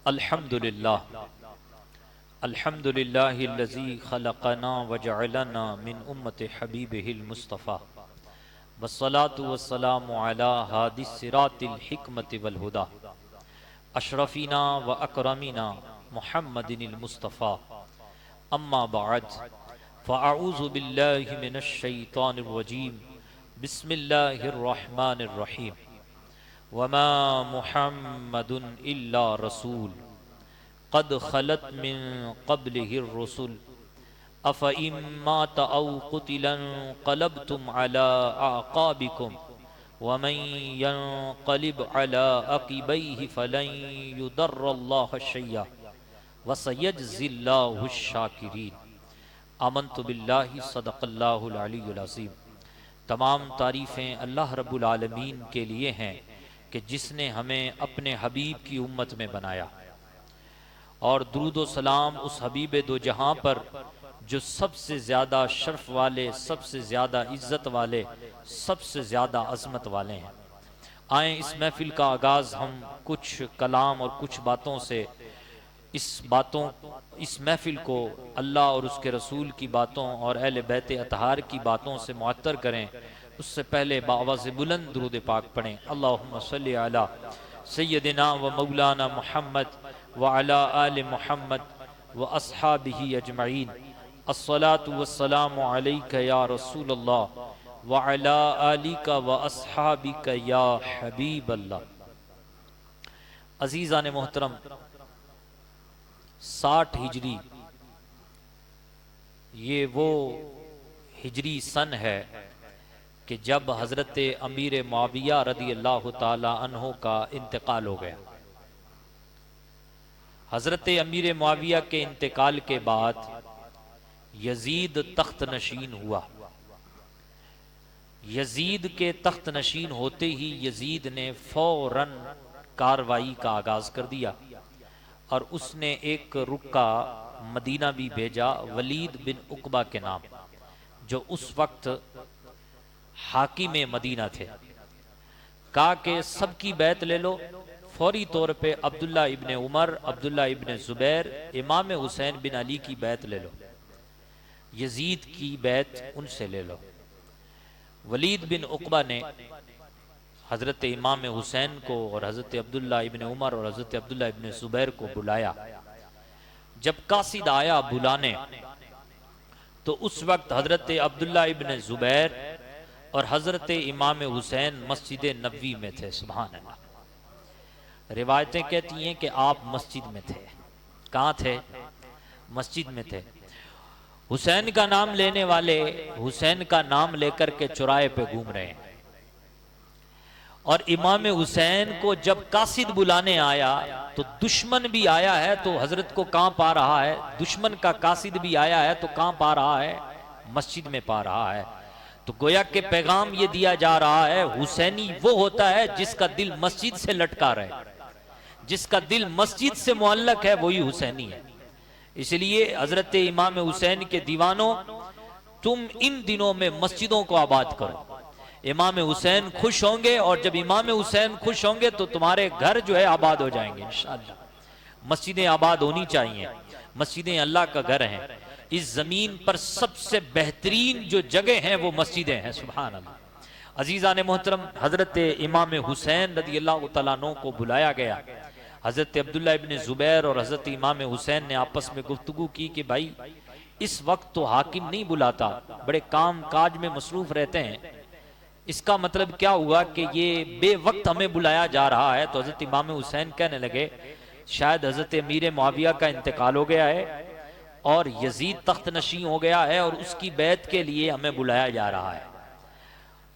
الحمد للہ الحمد للہ الذی خلقنا وجعلنا من امت حبیبہ المصطفیٰ والصلاة والسلام علی ہادی الصراط الحکمت والہدی اشرفینا و اکرمنا محمد المصطفیٰ اما بعد فاعوذ باللہ من الشیطان الرجیم بسم اللہ الرحمن الرحیم وما محمد الا رسول قد خلت من قبله الرسل افإن مات او قتلا انقلبتم على اعقابكم ومن ينقلب على عقبيه فلن يضر الله شيئا وسيجزي الله الشاكرين آمنت بالله صدق اللہ العلی العظیم۔ تمام تعریفیں اللہ رب العالمین کے لیے ہیں کہ جس نے ہمیں اپنے حبیب کی امت میں بنایا، اور درود و سلام اس حبیب دو جہاں پر جو سب سے زیادہ شرف والے، سب سے زیادہ عزت والے، سب سے زیادہ عظمت والے ہیں۔ آئیں اس محفل کا آغاز ہم کچھ کلام اور کچھ باتوں سے اس محفل کو اللہ اور اس کے رسول کی باتوں اور اہل بیت اطہار کی باتوں سے معطر کریں۔ اس سے پہلے بآواز بلند درود پاک پڑھیں۔ اللہم صلی علی سیدنا و مولانا محمد وعلی آل محمد و اصحابہ اجمعین۔ الصلاة والسلام علیک یا رسول اللہ وعلی آلک و اصحابک یا حبیب اللہ۔ عزیزان محترم، 60 ہجری یہ وہ ہجری سن ہے کہ جب حضرت امیر معاویہ رضی اللہ تعالی عنہ کا انتقال ہو گیا۔ حضرت امیر معاویہ کے انتقال کے بعد یزید تخت نشین ہوا۔ یزید کے تخت نشین ہوتے ہی یزید نے فوراً کاروائی کا آغاز کر دیا، اور اس نے ایک رکا مدینہ بھی بھیجا ولید بن عقبہ کے نام، جو اس وقت حاکم مدینہ تھے۔ کہا کہ سب کی بیعت لے لو۔ فوری طور پہ عبداللہ ابن عمر، عبداللہ ابن زبیر، امام حسین بن علی کی بیعت لے لو، یزید کی بیعت ان سے لے لو۔ ولید بن عقبہ نے حضرت امام حسین کو اور حضرت عبداللہ ابن عمر اور حضرت عبداللہ ابن زبیر کو بلایا۔ جب قاصد آیا بلانے تو اس وقت حضرت عبداللہ ابن زبیر اور حضرت امام حسین مسجد نبوی میں تھے۔ سبحان اللہ۔ روایتیں کہتی ہیں کہ آپ مسجد میں تھے۔ کہاں تھے؟ مسجد میں تھے۔ حسین کا نام لینے والے حسین کا نام لے کر کے چوراہے پہ گھوم رہے ہیں، اور امام حسین کو جب قاصد بلانے آیا تو دشمن بھی آیا ہے تو حضرت کو کہاں پا رہا ہے؟ دشمن کا قاصد بھی آیا ہے تو کہاں پا رہا ہے؟ مسجد میں پا رہا ہے۔ تو گویا کہ پیغام یہ دیا جا رہا ہے، حسینی وہ ہوتا ہے جس کا دل مسجد سے لٹکا رہے، جس کا دل مسجد سے معلق ہے وہی حسینی ہے۔ اس لیے حضرت امام حسین کے دیوانوں، تم ان دنوں میں مسجدوں کو آباد کرو۔ امام حسین خوش ہوں گے، اور جب امام حسین خوش ہوں گے تو تمہارے گھر جو ہے آباد ہو جائیں گے انشاءاللہ۔ مسجدیں آباد ہونی چاہیے۔ مسجدیں اللہ کا گھر ہیں۔ اس زمین پر سب سے بہترین جو جگہ ہیں وہ مسجدیں ہیں۔ سبحان اللہ۔ عزیزان محترم، حضرت امام حسین رضی اللہ تعالیٰ عنہ کو بلایا گیا۔ حضرت عبداللہ ابن زبیر اور حضرت امام حسین نے آپس میں گفتگو کی کہ بھائی اس وقت تو حاکم نہیں بلاتا، بڑے کام کاج میں مصروف رہتے ہیں، اس کا مطلب کیا ہوا کہ یہ بے وقت ہمیں بلایا جا رہا ہے؟ تو حضرت امام حسین کہنے لگے شاید حضرت امیر معاویہ کا انتقال ہو گیا ہے اور یزید تخت نشین ہو گیا ہے، اور اس کی بیعت کے لیے ہمیں بلایا جا رہا ہے،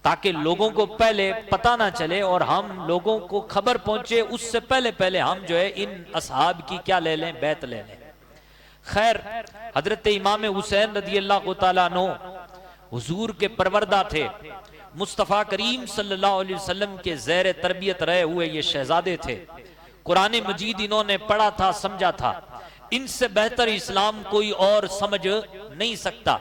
تاکہ لوگوں کو پہلے پتہ نہ چلے اور ہم لوگوں کو خبر پہنچے اس سے پہلے ہم جو ہے ان اصحاب کی کیا لے لیں؟ بیعت لے لیں۔ خیر، حضرت امام حسین رضی اللہ تعالیٰ عنہ حضور کے پروردہ تھے، مصطفیٰ کریم صلی اللہ علیہ وسلم کے زیر تربیت رہے ہوئے یہ شہزادے تھے۔ قرآن مجید انہوں نے پڑھا تھا، سمجھا تھا۔ ان سے بہتر اسلام کوئی اور سمجھ نہیں سکتا۔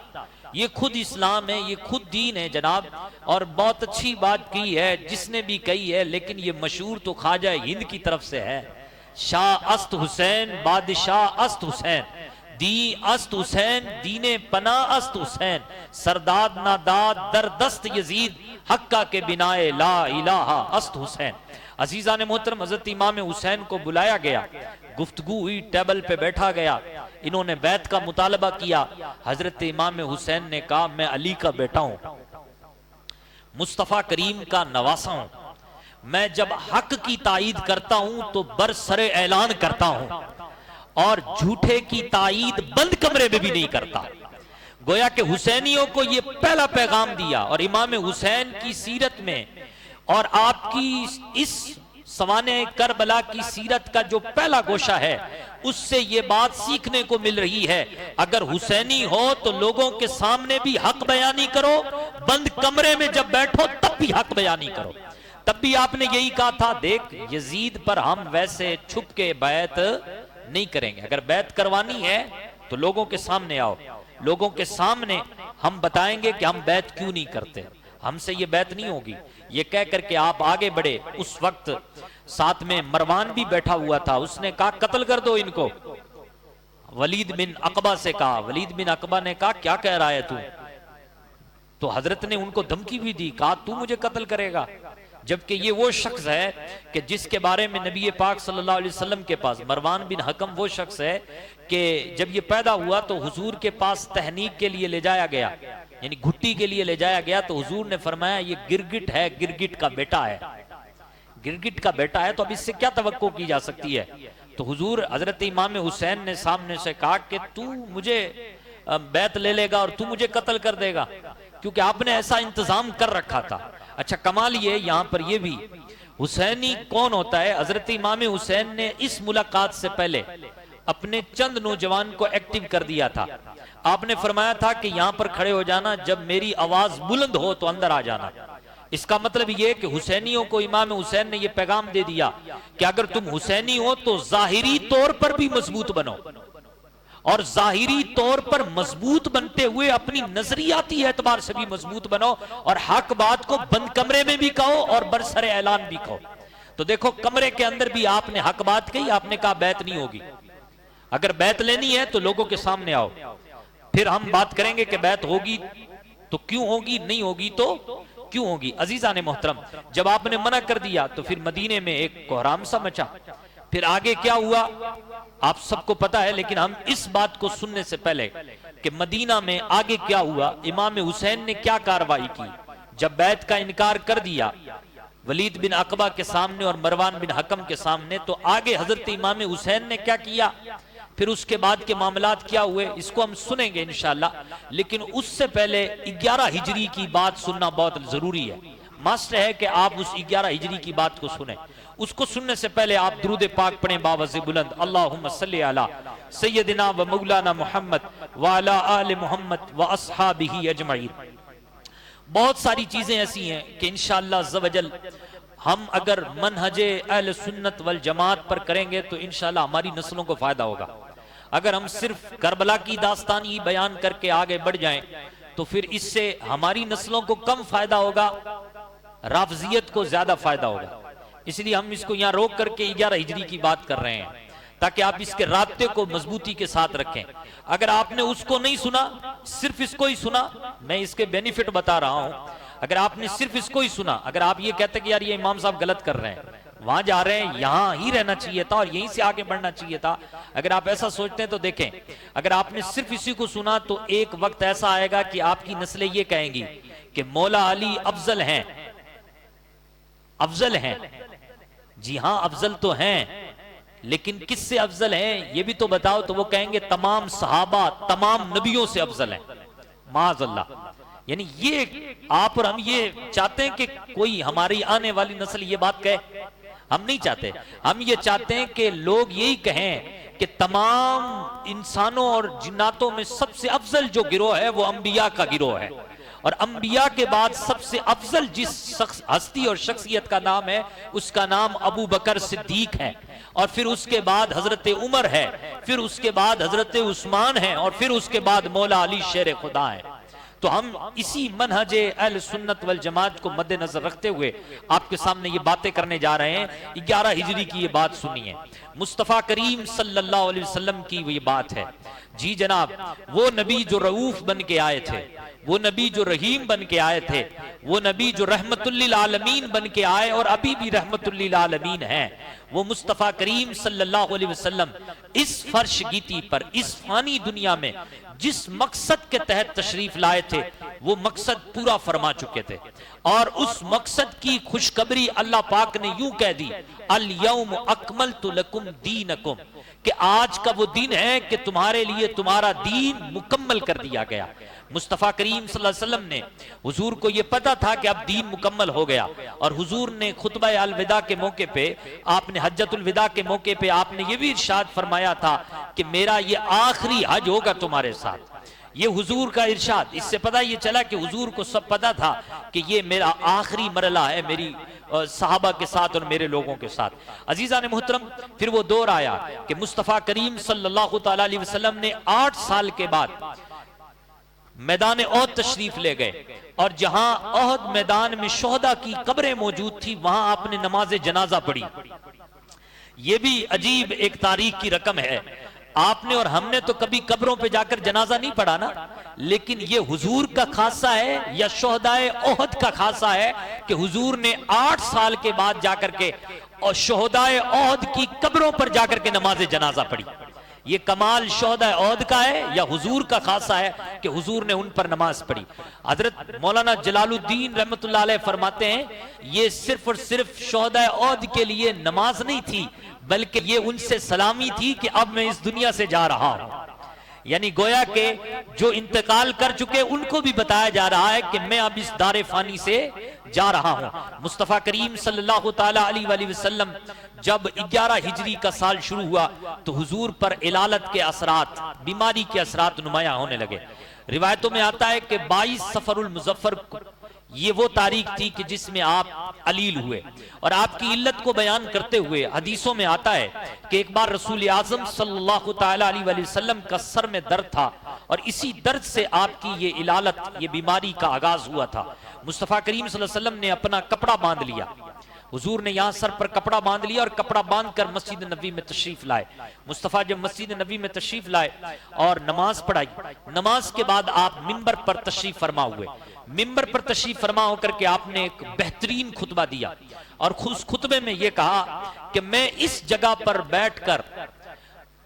یہ خود اسلام ہے، یہ خود دین ہے جناب، اور بہت اچھی بات کی ہے جس نے بھی کہی ہے، لیکن یہ مشہور تو خواجہ ہند کی طرف سے ہے۔ شاہ است حسین بادشاہ است حسین، دی است حسین دین پناہ است حسین، سرداد ناداد در دست یزید حقہ کے بنائے لا الہ است حسین۔ عزیزان محترم، حضرت امام حسین کو بلایا گیا، گفتگو ہوئی، ٹیبل پہ بیٹھا گیا، انہوں نے بیعت کا مطالبہ کیا۔ حضرت امام حسین نے کہا میں علی کا بیٹا ہوں، مصطفیٰ کریم کا نواسا ہوں، میں جب حق کی تائید کرتا ہوں تو برسر اعلان کرتا ہوں اور جھوٹے کی تائید بند کمرے میں بھی نہیں کرتا۔ گویا کہ حسینیوں کو یہ پہلا پیغام دیا، اور امام حسین کی سیرت میں اور آپ کی اس سوانح کربلا کی سیرت کا جو پہلا گوشہ ہے اس سے یہ بات سیکھنے کو مل رہی ہے، اگر حسینی ہو تو لوگوں کے سامنے بھی حق بیانی کرو، بند کمرے میں جب بیٹھو تب بھی حق بیانی کرو۔ تب بھی آپ نے یہی کہا تھا، دیکھ یزید پر ہم ویسے چھپ کے بیعت نہیں کریں گے، اگر بیعت کروانی ہے تو لوگوں کے سامنے آؤ، لوگوں کے سامنے ہم بتائیں گے کہ ہم بیعت کیوں نہیں کرتے، ہم سے یہ بیعت نہیں ہوگی۔ یہ کہہ کر کے آپ آگے بڑھے، اس وقت ساتھ میں مروان بھی بیٹھا ہوا تھا، اس نے کہا قتل کر دو ان کو۔ ولید بن عقبہ سے کہا، ولید بن عقبہ نے کہا کیا کہہ رہا ہے تو حضرت نے ان کو دھمکی بھی دی، کہا تو مجھے قتل کرے گا، جبکہ یہ وہ شخص ہے کہ جس کے بارے میں نبی پاک صلی اللہ علیہ وسلم کے پاس، مروان بن حکم وہ شخص ہے کہ جب یہ پیدا ہوا تو حضور کے پاس تحنیک کے لیے لے جایا گیا، یعنی گھٹی کے لیے لے جایا گیا، تو حضور نے فرمایا یہ گرگٹ ہے، گرگٹ کا بیٹا ہے، گرگٹ کا بیٹا ہے، تو اب اس سے کیا توقع کی جا سکتی ہے؟ تو حضور حضرت امام حسین نے سامنے سے کہا کہ تو مجھے بیعت لے لے گا اور تو مجھے قتل کر دے گا، کیونکہ آپ نے ایسا انتظام کر رکھا تھا۔ اچھا کمال یہ یہاں پر یہ بھی، حسینی کون ہوتا ہے؟ حضرت امام حسین نے اس ملاقات سے پہلے اپنے چند نوجوان کو ایکٹیو کر دیا تھا۔ آپ نے فرمایا تھا کہ یہاں پر کھڑے ہو جانا، جب میری آواز بلند ہو تو اندر آ جانا۔ اس کا مطلب یہ کہ حسینیوں کو امام حسین نے یہ پیغام دے دیا کہ اگر تم حسینی ہو تو ظاہری طور پر بھی مضبوط بنو، اور ظاہری طور پر مضبوط بنتے ہوئے اپنی نظریاتی اعتبار سے بھی مضبوط بنو، اور حق بات کو بند کمرے میں بھی کہو اور برسر اعلان بھی کہو۔ تو دیکھو کمرے کے اندر بھی آپ نے حق بات کہی، آپ نے کہا بیعت نہیں ہوگی، اگر بیعت لینی ہے تو لوگوں کے سامنے آؤ، پھر ہم بات کریں گے کہ بیعت ہوگی تو کیوں ہوگی، نہیں ہوگی تو کیوں ہوگی۔ عزیزان محترم، جب آپ نے منع کر دیا تو پھر مدینے میں ایک کوہرام سا مچا، پھر آگے کیا ہوا آپ سب کو پتا ہے، لیکن ہم اس بات کو سننے سے پہلے کہ مدینہ میں آگے کیا ہوا، امام حسین نے کیا کاروائی کی۔ جب بیعت کا انکار کر دیا ولید بن عقبہ کے سامنے اور مروان بن حکم کے سامنے، تو آگے حضرت امام حسین نے کیا کیا، پھر اس کے بعد کے معاملات کیا ہوئے، اس کو ہم سنیں گے انشاءاللہ، لیکن اس سے پہلے 11 ہجری کی بات سننا بہت ضروری ہے۔ ماسٹر ہے کہ آپ اس 11 ہجری کی بات کو سنیں۔ اس کو سننے سے پہلے آپ درود پاک پڑھیں باوز بلند، اللہم صلی علی سیدنا و مولانا محمد وعلی آل محمد و اصحابہ اجمعین۔ بہت ساری چیزیں ایسی ہیں کہ انشاءاللہ عز و جل ہم اگر منہج اہل سنت والجماعت پر کریں گے تو انشاءاللہ ہماری نسلوں کو فائدہ ہوگا۔ اگر ہم صرف کربلا کی داستان ہی بیان کر کے آگے بڑھ جائیں تو پھر اس سے ہماری نسلوں کو کم فائدہ ہوگا، رافضیت کو زیادہ فائدہ ہوگا۔ اس لیے ہم اس کو یہاں روک کر کے 11 ہجری کی بات کر رہے ہیں تاکہ آپ اس کے رابطے کو مضبوطی کے ساتھ رکھیں۔ اگر آپ نے اس کو نہیں سنا، صرف اس کو ہی سنا، میں اس کے بینیفٹ بتا رہا ہوں، اگر آپ نے صرف اس کو ہی سنا، اگر آپ یہ کہتے کہ یار یہ امام صاحب غلط کر رہے ہیں، وہاں جا رہے ہیں، یہاں ہی رہنا چاہیے تھا اور یہیں سے آگے بڑھنا چاہیے تھا، اگر آپ ایسا سوچتے ہیں تو دیکھیں، اگر آپ نے صرف اسی کو سنا تو ایک وقت ایسا آئے گا کہ آپ کی نسلیں یہ کہیں گی کہ مولا علی افضل ہیں، افضل ہیں۔ جی ہاں افضل تو ہیں، لیکن کس سے افضل ہیں یہ بھی تو بتاؤ، تو وہ کہیں گے تمام صحابہ، تمام نبیوں سے افضل ہیں، معاذ اللہ۔ یعنی یہ آپ اور ہم یہ چاہتے ہیں کہ کوئی ہماری آنے والی نسل یہ بات کہے، ہم نہیں چاہتے۔ ہم یہ چاہتے ہیں کہ لوگ یہی کہیں کہ تمام انسانوں اور جناتوں میں سب سے افضل جو گروہ ہے وہ انبیاء کا گروہ ہے، اور انبیاء کے بعد سب سے افضل جس ہستی اور شخصیت کا نام ہے اس کا نام ابو بکر صدیق ہے، اور پھر اس کے بعد حضرت عمر ہے، پھر اس کے بعد حضرت عثمان ہے، اور پھر اس کے بعد مولا علی شیر خدا ہے۔ تو ہم اسی منہج اہل سنت والجماعت کو مد نظر رکھتے ہوئے آپ کے سامنے یہ باتیں کرنے جا رہے ہیں۔ 11 ہجری کی یہ بات سنیے، مصطفیٰ کریم صلی اللہ علیہ وسلم کی یہ بات ہے۔ جی جناب، وہ نبی جو رؤوف بن کے آئے تھے، وہ نبی جو رحیم بن کے آئے تھے، وہ نبی جو رحمت للعالمین بن کے آئے اور ابھی بھی رحمت للعالمین ہیں، وہ مصطفیٰ کریم صلی اللہ علیہ وسلم اس فرش گیتی پر، اس فانی دنیا میں جس مقصد کے تحت تشریف لائے تھے وہ مقصد پورا فرما چکے تھے، اور اس مقصد کی خوشخبری اللہ پاک نے یوں کہہ دی، الیوم اکملت لکم دینکم، کہ آج کا وہ دن ہے کہ تمہارے لیے تمہارا دین مکمل کر دیا گیا۔ مصطفیٰ کریم صلی اللہ علیہ وسلم نے، حضور کو یہ پتا تھا کہ اب دین مکمل ہو گیا، اور حضور نے خطبہ الوداع کے موقع پہ، آپ نے حجۃ الوداع کے موقع پہ آپ نے یہ بھی ارشاد فرمایا تھا کہ میرا یہ آخری حج ہوگا تمہارے ساتھ۔ یہ حضور کا ارشاد، اس سے پتہ یہ چلا کہ حضور کو سب پتا تھا کہ یہ میرا آخری مرحلہ ہے میری صحابہ کے ساتھ اور میرے لوگوں کے ساتھ۔ عزیزان محترم، پھر وہ دور آیا کہ مصطفیٰ کریم صلی اللہ تعالیٰ علیہ وسلم نے 8 سال کے بعد میدان احد تشریف لے گئے، اور جہاں احد میدان میں شہداء کی قبریں موجود تھی وہاں آپ نے نماز جنازہ پڑھی۔ یہ بھی عجیب ایک تاریخ کی رقم ہے، آپ نے اور ہم نے تو کبھی قبروں پہ جا کر جنازہ نہیں پڑھا نا، لیکن یہ حضور کا خاصہ ہے یا شہداء احد کا خاصہ ہے کہ حضور نے 8 سال کے بعد جا کر کے اور شہداء احد کی قبروں پر جا کر کے نماز جنازہ پڑھی۔ یہ کمال شہداء احد کا ہے یا حضور کا خاصہ ہے کہ حضور نے ان پر نماز پڑھی۔ حضرت مولانا جلال الدین رحمت اللہ علیہ فرماتے ہیں یہ صرف اور صرف شہداء احد کے لیے نماز نہیں تھی، بلکہ یہ ان سے سلامی تھی کہ اب میں اس دنیا سے جا رہا ہوں، یعنی گویا کہ جو انتقال کر چکے ان کو بھی بتایا جا رہا ہے کہ میں اب اس دار فانی سے جا رہا ہوں۔ مصطفیٰ کریم صلی اللہ تعالیٰ علیہ وآلہ وسلم جب 11 ہجری کا سال شروع ہوا تو حضور پر علالت کے اثرات، بیماری کے اثرات نمایاں ہونے لگے۔ روایتوں میں آتا ہے کہ 22 صفر المظفر یہ وہ تاریخ تھی کہ جس میں آپ علیل ہوئے، اور آپ کی علت کو بیان کرتے ہوئے حدیثوں میں آتا ہے کہ ایک بار رسول اعظم صلی اللہ تعالیٰ علیہ وآلہ وسلم کا سر میں درد تھا، اور اسی درد سے آپ کی یہ علالت، یہ بیماری کا آغاز ہوا تھا۔ مصطفیٰ کریم صلی اللہ علیہ وسلم نے اپنا کپڑا باندھ لیا، حضور نے یہاں سر پر کپڑا باندھ لیا اور کپڑا باندھ کر مسجد نبوی میں تشریف لائے۔ مصطفیٰ جب مسجد نبوی میں تشریف لائے اور نماز پڑھائی، نماز کے بعد آپ منبر پر تشریف فرما ہوئے۔ منبر پر تشریف فرما ہو کر کے آپ نے ایک بہترین خطبہ دیا، اور اس خطبے میں یہ کہا کہ میں اس جگہ پر بیٹھ کر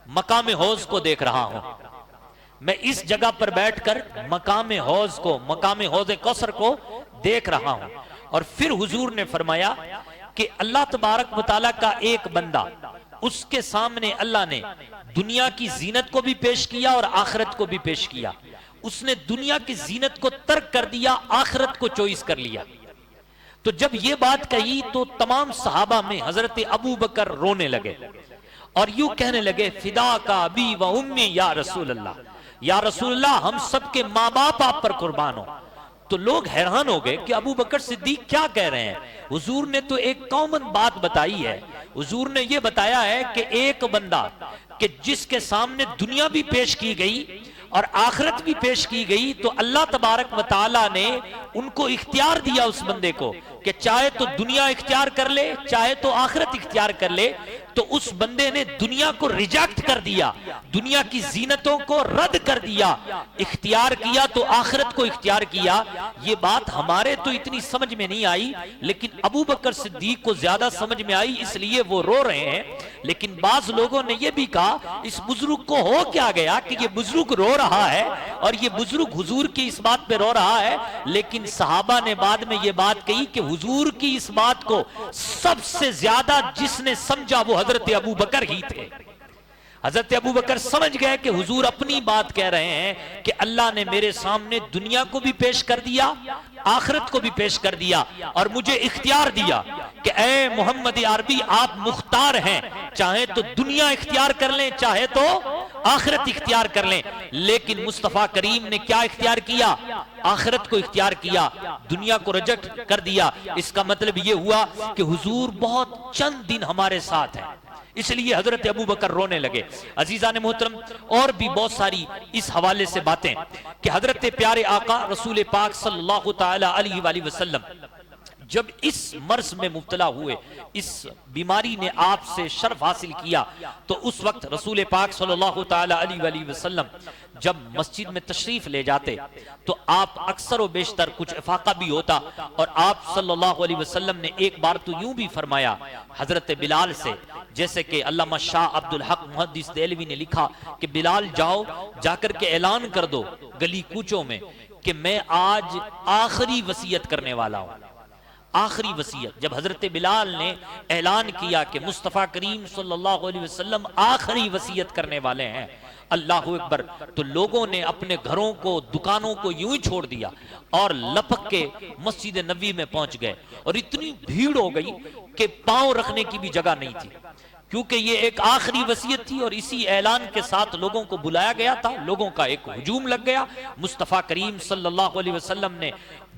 مقام حوض کو دیکھ رہا ہوں، میں اس جگہ پر بیٹھ کر مقام حوض کو، مقام حوض کوثر کو دیکھ رہا ہوں۔ اور پھر حضور نے فرمایا کہ اللہ تبارک و تعالیٰ کا ایک بندہ، اس کے سامنے اللہ نے دنیا کی زینت کو بھی پیش کیا اور آخرت کو بھی پیش کیا، اس نے دنیا کی زینت کو ترک کر دیا، آخرت کو چوائس کر لیا۔ تو جب یہ بات کہی تو تمام صحابہ میں حضرت ابو بکر رونے لگے اور یوں کہنے لگے فدا کا ابی و امی یا رسول اللہ، یا رسول اللہ ہم سب کے ماں باپ آپ پر قربان ہو۔ تو لوگ حیران ہو گئے کہ ابو بکر صدیق کیا کہہ رہے ہیں، حضور نے تو ایک کامن بات بتائی ہے، حضور نے یہ بتایا ہے کہ ایک بندہ کہ جس کے سامنے دنیا بھی پیش کی گئی اور آخرت بھی پیش کی گئی، تو اللہ تبارک و تعالیٰ نے ان کو اختیار دیا اس بندے کو کہ چاہے تو دنیا اختیار کر لے چاہے تو آخرت اختیار کر لے۔ تو اس بندے نے دنیا کو ریجیکٹ کر دیا، دنیا کی زینتوں کو رد کر دیا، اختیار کیا تو آخرت کو اختیار کیا۔ یہ بات ہمارے تو اتنی سمجھ میں نہیں آئی، لیکن ابو بکر صدیق کو زیادہ سمجھ میں آئی، اس لیے وہ رو رہے ہیں۔ لیکن بعض لوگوں نے یہ بھی کہا اس بزرگ کو ہو کیا گیا کہ یہ بزرگ رو رہا ہے اور یہ بزرگ حضور کی اس بات پہ رو رہا ہے۔ لیکن صحابہ نے بعد میں یہ بات کہی کہ حضور کی اس بات کو سب سے زیادہ جس نے سمجھا وہ حضرت ابو بکر ہی تھے۔ حضرت ابو بکر سمجھ گئے کہ حضور اپنی بات کہہ رہے ہیں کہ اللہ نے میرے سامنے دنیا کو بھی پیش کر دیا، آخرت کو بھی پیش کر دیا، اور مجھے اختیار دیا کہ اے محمد عربی آپ مختار ہیں، چاہے تو دنیا اختیار کر لیں چاہے تو آخرت اختیار کر لیں۔ لیکن مصطفیٰ کریم نے کیا اختیار کیا؟ آخرت کو اختیار کیا، دنیا کو ریجیکٹ کر دیا۔ اس کا مطلب یہ ہوا کہ حضور بہت چند دن ہمارے ساتھ ہیں، اس لیے حضرت ابو بکر رونے لگے۔ عزیزان محترم، اور بھی بہت ساری اس حوالے سے باتیں کہ حضرت پیارے آقا رسول پاک صلی اللہ تعالی علیہ وآلہ وسلم جب اس مرض میں مبتلا ہوئے، اس بیماری نے آپ سے شرف حاصل کیا، تو اس وقت رسول پاک صلی اللہ تعالی علیہ وآلہ وسلم جب مسجد میں تشریف لے جاتے تو آپ اکثر و بیشتر کچھ افاقہ بھی ہوتا، اور آپ صلی اللہ علیہ وسلم نے ایک بار تو یوں بھی فرمایا حضرت بلال سے، جیسے کہ علامہ شاہ عبد الحق محدث دہلوی نے لکھا کہ بلال جاؤ، جا کر کے اعلان کر دو گلی کوچوں میں کہ میں آج آخری وصیت کرنے والا ہوں۔ آخری وصیت جب حضرت بلال نے اعلان کیا کہ مصطفیٰ کریم صلی اللہ علیہ وسلم آخری وصیت کرنے والے ہیں، اللہ اکبر، تو لوگوں نے اپنے گھروں کو، دکانوں کو یوں ہی چھوڑ دیا اور لپک کے مسجد نبوی میں پہنچ گئے، اور اتنی بھیڑ ہو گئی کہ پاؤں رکھنے کی بھی جگہ نہیں تھی، کیونکہ یہ ایک آخری وصیت تھی، اور اسی اعلان کے ساتھ لوگوں کو بلایا گیا تھا۔ لوگوں کا ایک ہجوم لگ گیا۔ مصطفیٰ کریم صلی اللہ علیہ وسلم نے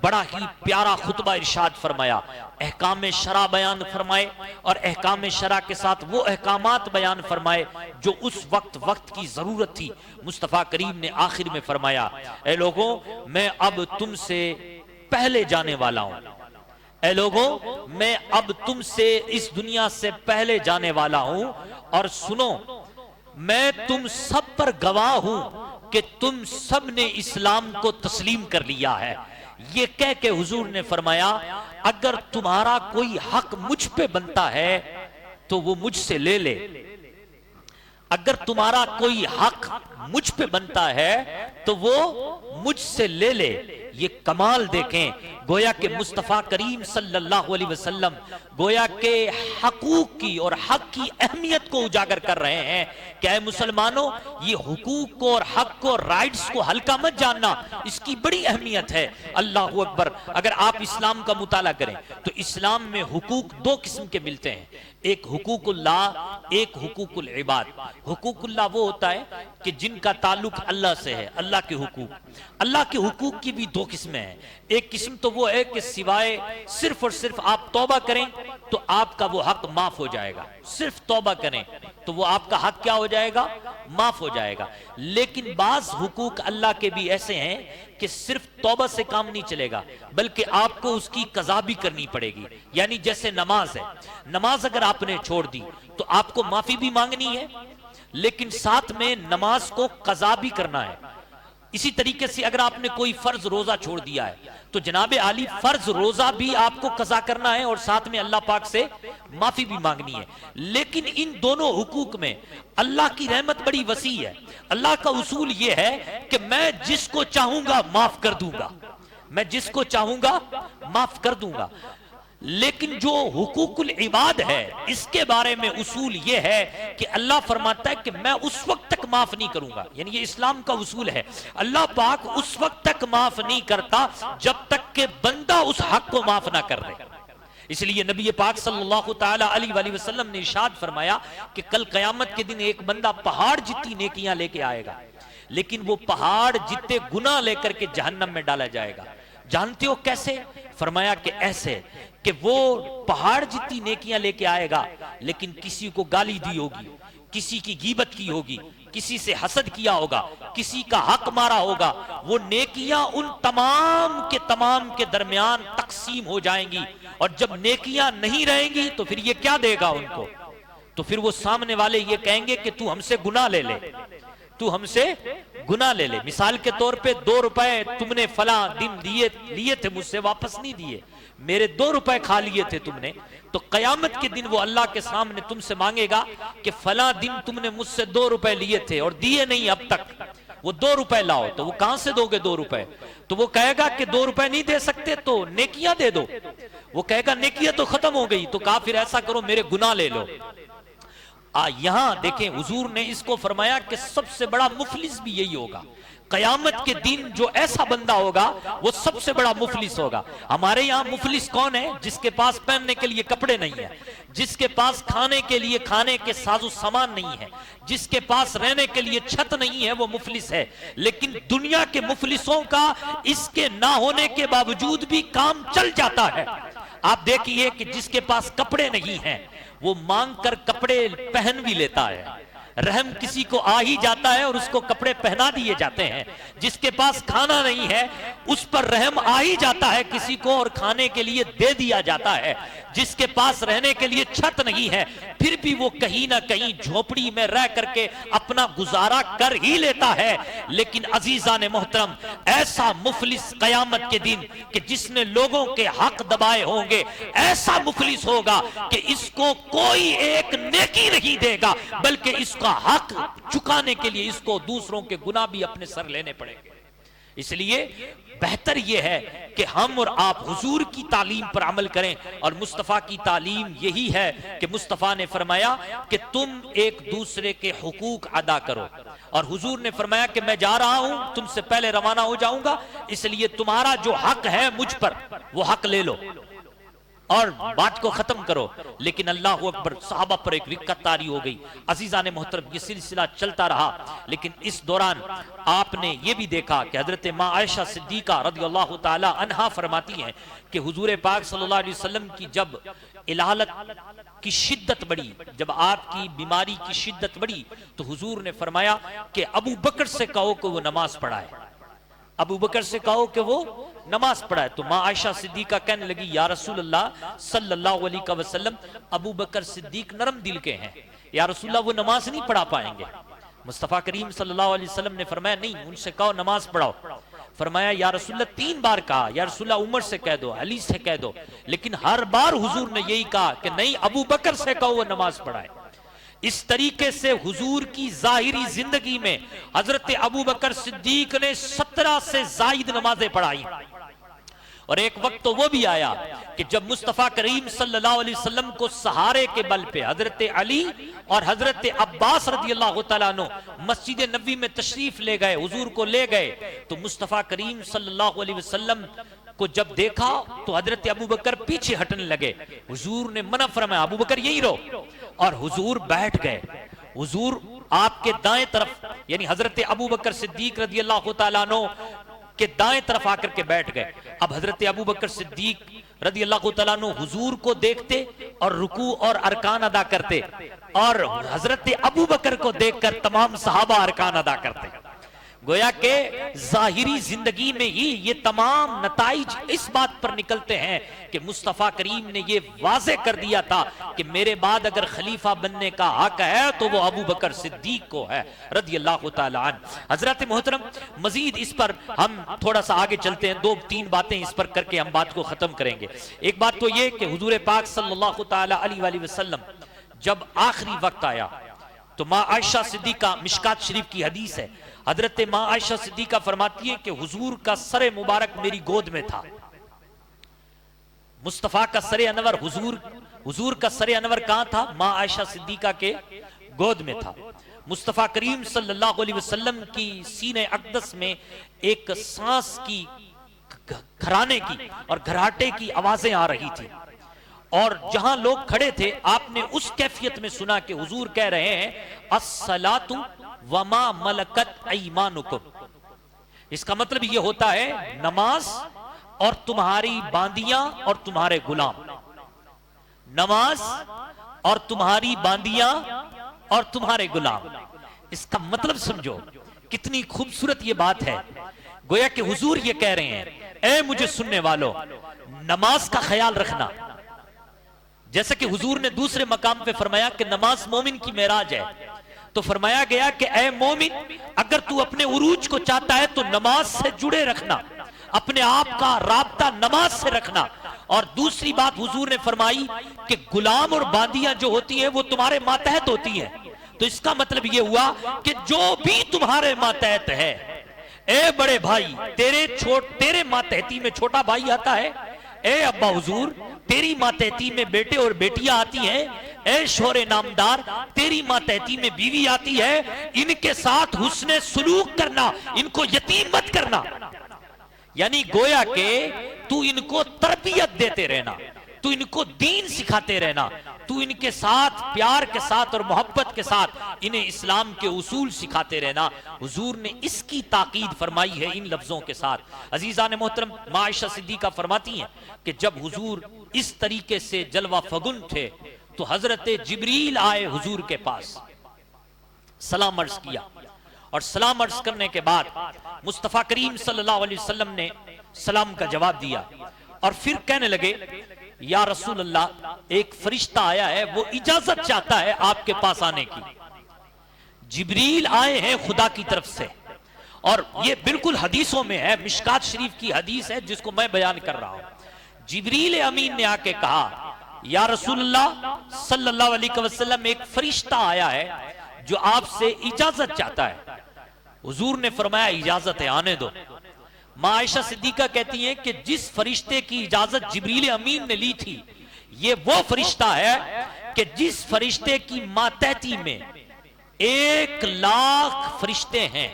بڑا ہی پیارا خطبہ ارشاد فرمایا، احکام شرع بیان فرمائے، اور احکام شرع کے ساتھ وہ احکامات بیان فرمائے جو اس وقت کی ضرورت تھی۔ مصطفیٰ کریم نے آخر میں فرمایا، اے لوگوں، میں اب تم سے پہلے جانے والا ہوں، اے لوگوں، میں اب تم سے اس دنیا سے پہلے جانے والا ہوں، اور سنو، میں تم سب پر گواہ ہوں کہ تم سب نے اسلام کو تسلیم کر لیا ہے۔ یہ کہہ کے حضور نے فرمایا، اگر تمہارا کوئی حق مجھ پہ بنتا ہے تو وہ مجھ سے لے لے، اگر تمہارا کوئی حق مجھ پہ بنتا ہے تو وہ مجھ سے لے لے۔ یہ کمال دیکھیں، گویا کہ مصطفیٰ کریم صلی اللہ علیہ وسلم گویا کہ حقوق کی اور حق کی اہمیت کو اجاگر کر رہے ہیں کہ اے مسلمانوں، یہ حقوق کو اور حق کو اور رائٹس کو ہلکا مت جاننا، اس کی بڑی اہمیت ہے۔ اللہ اکبر، اگر آپ اسلام کا مطالعہ کریں تو اسلام میں حقوق دو قسم کے ملتے ہیں، ایک حقوق اللہ، ایک حقوق العباد۔ حقوق اللہ وہ ہوتا ہے کہ جن کا تعلق اللہ سے ہے، اللہ کے حقوق۔ اللہ کے حقوق کی بھی دو قسمیں ہیں، ایک قسم تو وہ ہے کہ سوائے صرف اور صرف آپ توبہ کریں تو آپ کا وہ حق معاف ہو جائے گا، صرف توبہ کریں تو وہ آپ کا حق کیا ہو جائے گا؟ معاف ہو جائے گا۔ لیکن بعض حقوق اللہ کے بھی ایسے ہیں کہ صرف توبہ سے کام نہیں چلے گا، بلکہ آپ کو اس کی قضا بھی کرنی پڑے گی۔ یعنی جیسے نماز ہے، نماز اگر آپ نے چھوڑ دی تو آپ کو معافی بھی مانگنی ہے، لیکن ساتھ میں نماز کو قضا بھی کرنا ہے۔ اسی طریقے سے اگر آپ نے کوئی فرض روزہ چھوڑ دیا ہے تو جناب عالی فرض روزہ بھی آپ کو قضا کرنا ہے اور ساتھ میں اللہ پاک سے معافی بھی مانگنی ہے۔ لیکن ان دونوں حقوق میں اللہ کی رحمت بڑی وسیع ہے۔ اللہ کا اصول یہ ہے کہ میں جس کو چاہوں گا معاف کر دوں گا، میں جس کو چاہوں گا معاف کر دوں گا۔ لیکن جو حقوق العباد ہے اس کے بارے میں اصول یہ ہے کہ اللہ فرماتا ہے کہ میں اس وقت تک معاف نہیں کروں گا، یعنی یہ اسلام کا اصول ہے، اللہ پاک اس وقت تک معاف نہیں کرتا جب تک کہ بندہ اس حق کو معاف نہ کر دے۔ اس لیے نبی پاک صلی اللہ تعالی علیہ وآلہ وسلم نے ارشاد فرمایا کہ کل قیامت کے دن ایک بندہ پہاڑ جتنی نیکیاں لے کے آئے گا، لیکن وہ پہاڑ جتنے گناہ لے کر کے جہنم میں ڈالا جائے گا۔ جانتے ہو کیسے؟ فرمایا کہ ایسے کہ وہ پہاڑ جتنی نیکیاں لے کے آئے گا، لیکن کسی کو گالی دی ہوگی، کسی کی غیبت کی ہوگی، کسی سے حسد کیا ہوگا، کسی کا حق مارا ہوگا، وہ نیکیاں ان تمام کے درمیان تقسیم ہو جائیں گی، اور جب نیکیاں نہیں رہیں گی تو پھر یہ کیا دے گا ان کو؟ تو پھر وہ سامنے والے یہ کہیں گے کہ تو ہم سے گناہ لے لے، تو ہم سے گناہ لے لے۔ مثال کے طور پہ 2 روپے تم نے فلاں دن لیے تھے، مجھ سے واپس نہیں دیے، میرے 2 روپے کھا لیے تھے تم نے، تو قیامت کے دن وہ اللہ کے سامنے تم سے مانگے گا کہ فلاں دن تم نے مجھ سے 2 روپے لیے تھے اور دیے نہیں اب تک، وہ 2 روپے لاؤ۔ تو وہ کہاں سے دو گے 2 روپے؟ تو وہ کہے گا کہ 2 روپے نہیں دے سکتے تو نیکیاں دے دو۔ وہ کہے گا نیکیاں تو ختم ہو گئی، تو کہا پھر ایسا کرو میرے گناہ لے لو۔ یہاں دیکھیں حضور نے اس کو فرمایا کہ سب سے بڑا مفلس بھی یہی ہوگا۔ قیامت کے دن جو ایسا بندہ ہوگا وہ سب سے بڑا مفلس ہوگا۔ ہمارے یہاں مفلس کون ہے؟ جس کے پاس پہننے کے لیے کپڑے نہیں ہیں، جس کے پاس کھانے کے لیے کھانے کے ساز و سامان نہیں ہے، جس کے پاس رہنے کے لیے چھت نہیں ہے، وہ مفلس ہے۔ لیکن دنیا کے مفلسوں کا اس کے نہ ہونے کے باوجود بھی کام چل جاتا ہے۔ آپ دیکھیے کہ جس کے پاس کپڑے نہیں ہیں وہ مانگ کر کپڑے پہن بھی لیتا ہے، رحم کسی کو آ ہی جاتا ہے اور اس کو کپڑے پہنا دیے جاتے ہیں، جس کے پاس کھانا نہیں ہے اس پر رحم آ ہی جاتا ہے کسی کو اور کھانے کے لیے دے دیا جاتا ہے، جس کے پاس رہنے کے لیے چھت نہیں ہے پھر بھی وہ کہیں نہ کہیں جھوپڑی میں رہ کر کے اپنا گزارا کر ہی لیتا ہے۔ لیکن عزیزان محترم، ایسا مفلس قیامت کے دن کہ جس نے لوگوں کے حق دبائے ہوں گے، ایسا مفلس ہوگا کہ اس کو کوئی ایک نیکی نہیں دے گا بلکہ اس کا حق چکانے کے لیے اس کو دوسروں کے گناہ بھی اپنے سر لینے پڑیں گے۔ اس لیے بہتر یہ ہے کہ ہم اور آپ حضور کی تعلیم پر عمل کریں، اور مصطفیٰ کی تعلیم یہی ہے کہ مصطفیٰ نے فرمایا کہ تم ایک دوسرے کے حقوق ادا کرو، اور حضور نے فرمایا کہ میں جا رہا ہوں، تم سے پہلے روانہ ہو جاؤں گا، اس لیے تمہارا جو حق ہے مجھ پر وہ حق لے لو اور بات کو ختم کرو۔ لیکن اللہ اکبر، صحابہ پر ایک رکت طاری ہو گئی۔ عزیزان محترم، یہ سلسلہ چلتا رہا، لیکن اس دوران آپ نے یہ بھی دیکھا کہ حضرت ماں عائشہ صدیقہ رضی اللہ تعالی عنہا فرماتی ہیں کہ حضور پاک صلی اللہ علیہ وسلم کی جب الحالت کی شدت بڑھی، جب آپ کی بیماری کی شدت بڑھی تو حضور نے فرمایا کہ ابو بکر سے کہو کہ وہ نماز پڑھائے، ابو بکر سے کہو کہ وہ نماز پڑھائے۔ تو ماں عائشہ صدیقہ کہنے لگی یا رسول اللہ صلی اللہ علیہ وسلم، ابو بکر صدیق نرم دل کے ہیں، یا رسول اللہ وہ نماز نہیں پڑھا پائیں گے۔ مصطفیٰ کریم صلی اللہ علیہ وسلم نے فرمایا نہیں، ان سے کہو نماز پڑھاؤ۔ فرمایا یا رسول اللہ 3 بار کہا، یا رسول اللہ عمر سے کہہ دو، علی سے کہہ دو، لیکن ہر بار حضور نے یہی کہا کہ نہیں، ابو بکر سے کہو وہ نماز پڑھائے۔ اس طریقے سے حضور کی ظاہری زندگی میں حضرت ابو بکر صدیق نے 17 سے زائد نمازیں پڑھائی، اور ایک وقت تو وہ بھی آیا کہ جب مصطفیٰ کریم صلی اللہ علیہ وسلم کو سہارے کے بل پہ حضرت علی اور حضرت عباس رضی اللہ تعالیٰ عنہ مسجد نبوی میں تشریف لے گئے، حضور کو لے گئے، تو مصطفیٰ کریم صلی اللہ علیہ وسلم کو جب دیکھا تو حضرت ابو بکر پیچھے ہٹنے لگے، حضور نے منع فرمایا ابو بکر یہی رہو، اور حضور بیٹھ گئے۔ حضور آپ کے دائیں طرف یعنی حضرت ابو بکر صدیق رضی اللہ تعالیٰ عنہ کے دائیں طرف آ کر کے بیٹھ گئے۔ اب حضرت ابو بکر صدیق رضی اللہ تعالیٰ عنہ حضور کو دیکھتے اور رکوع اور ارکان ادا کرتے، اور حضرت ابو بکر کو دیکھ کر تمام صحابہ ارکان ادا کرتے۔ گویا کہ ظاہری زندگی میں ہی یہ تمام نتائج اس بات پر نکلتے ہیں کہ مصطفیٰ کریم نے یہ واضح کر دیا تھا کہ میرے بعد اگر خلیفہ بننے کا حق ہے تو وہ ابو بکر صدیق کو ہے رضی اللہ تعالی عنہ۔ حضرت محترم، مزید اس پر ہم تھوڑا سا آگے چلتے ہیں، 2-3 باتیں اس پر کر کے ہم بات کو ختم کریں گے۔ ایک بات تو یہ کہ حضور پاک صلی اللہ تعالی علیہ وآلہ وسلم جب آخری وقت آیا تو ماں عائشہ صدیقہ، مشکات شریف کی حدیث ہے، حضرت ماں عائشہ صدیقہ فرماتی ہے کہ حضور کا سر مبارک میری گود میں تھا۔ مصطفیٰ کا سر انور حضور کا سر انور کہاں تھا؟ ماں عائشہ صدیقہ کے گود میں تھا۔ مصطفیٰ کریم صلی اللہ علیہ وسلم کی سینہ اقدس میں ایک سانس کی گھرانے کی اور گھراٹے کی آوازیں آ رہی تھی، اور جہاں لوگ کھڑے تھے آپ نے اس کیفیت میں سنا کہ حضور کہہ رہے ہیں الصلاۃ وما ملکت ایمانکم۔ اس کا مطلب یہ ہوتا ہے نماز اور تمہاری باندیاں اور تمہارے غلام، نماز اور تمہاری باندیاں اور تمہارے غلام۔ اس کا مطلب سمجھو کتنی خوبصورت یہ بات ہے، گویا کہ حضور یہ کہہ رہے ہیں اے مجھے سننے والو، نماز کا خیال رکھنا، جیسا کہ حضور نے دوسرے مقام پہ فرمایا کہ نماز مومن کی معراج ہے، تو فرمایا گیا کہ اے مومن اگر تو اپنے عروج کو چاہتا ہے تو نماز سے جڑے رکھنا، اپنے آپ کا رابطہ نماز سے رکھنا۔ اور دوسری بات حضور نے فرمائی کہ غلام اور باندیاں جو ہوتی ہیں وہ تمہارے ماتحت ہوتی ہیں، تو اس کا مطلب یہ ہوا کہ جو بھی تمہارے ماتحت ہے، اے بڑے بھائی تیرے ماتحتی میں چھوٹا بھائی آتا ہے، اے ابا حضور تیری ماتحتی میں بیٹے اور بیٹیاں آتی ہیں، اے شوہر نامدار تیری ماتحتی میں بیوی آتی ہے، ان کے ساتھ حسن سلوک کرنا، ان کو یتیم مت کرنا۔ یعنی گویا کہ تو ان کو تربیت دیتے رہنا، تو ان کو دین سکھاتے رہنا، تو ان کے ساتھ پیار کے ساتھ اور محبت کے ساتھ انہیں اسلام کے اصول سکھاتے رہنا۔ حضور نے اس کی تاکید فرمائی ہے ان لفظوں کے ساتھ۔ عزیزان محترم، ماں عائشہ صدیقہ فرماتی ہیں کہ جب حضور اس طریقے سے جلوہ فگن تھے تو حضرت جبریل آئے حضور کے پاس، سلام عرض کیا، اور سلام عرض کرنے کے بعد مصطفیٰ کریم صلی اللہ علیہ وسلم نے سلام کا جواب دیا، اور پھر کہنے لگے یا رسول اللہ ایک فرشتہ آیا ہے، وہ اجازت چاہتا ہے آپ کے پاس آنے کی۔ جبریل آئے ہیں خدا کی طرف سے، اور یہ بالکل حدیثوں میں ہے، مشکات شریف کی حدیث ہے جس کو میں بیان کر رہا ہوں۔ جبریل امین نے آ کے کہا یا رسول اللہ صلی اللہ علیہ وسلم ایک فرشتہ آیا ہے جو آپ سے اجازت چاہتا ہے۔ حضور نے فرمایا اجازت ہے، آنے دو۔ ماں عائشہ صدیقہ کہتی ہیں کہ جس فرشتے کی اجازت جبریل امین نے لی تھی، یہ وہ فرشتہ ہے کہ جس فرشتے کی ماتحتی میں 1,00,000 فرشتے ہیں،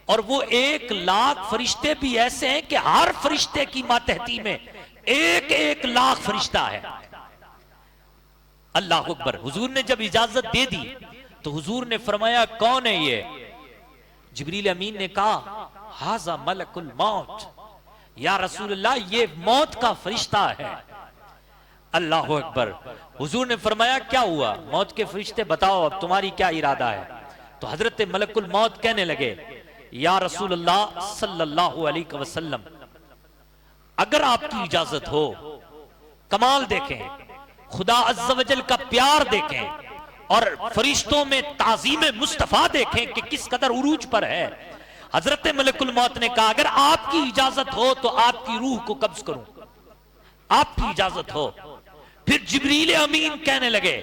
اور وہ 1,00,000 فرشتے بھی ایسے ہیں کہ ہر فرشتے کی ماتحتی میں 1,00,000 فرشتہ ہے۔ اللہ اکبر۔ حضور نے جب اجازت دے دی تو حضور نے فرمایا کون ہے یہ؟ جبریل امین نے کہا ھذا ملک الموت، یا رسول اللہ یہ موت کا فرشتہ ہے۔ اللہ اکبر۔ حضور نے فرمایا کیا ہوا؟ موت کے فرشتے بتاؤ اب تمہاری کیا ارادہ ہے؟ تو حضرت ملک الموت کہنے لگے یا رسول اللہ صلی اللہ علیہ وسلم اگر آپ کی اجازت ہو، کمال دیکھیں، خدا عز و جل کا پیار دیکھیں، اور فرشتوں میں تعظیم مصطفیٰ دیکھیں کہ کس قدر عروج پر ہے۔ حضرت ملک الموت نے کہا اگر آپ کی اجازت ہو تو آپ کی روح کو قبض کروں، آپ کی اجازت ہو۔ پھر جبریل امین کہنے لگے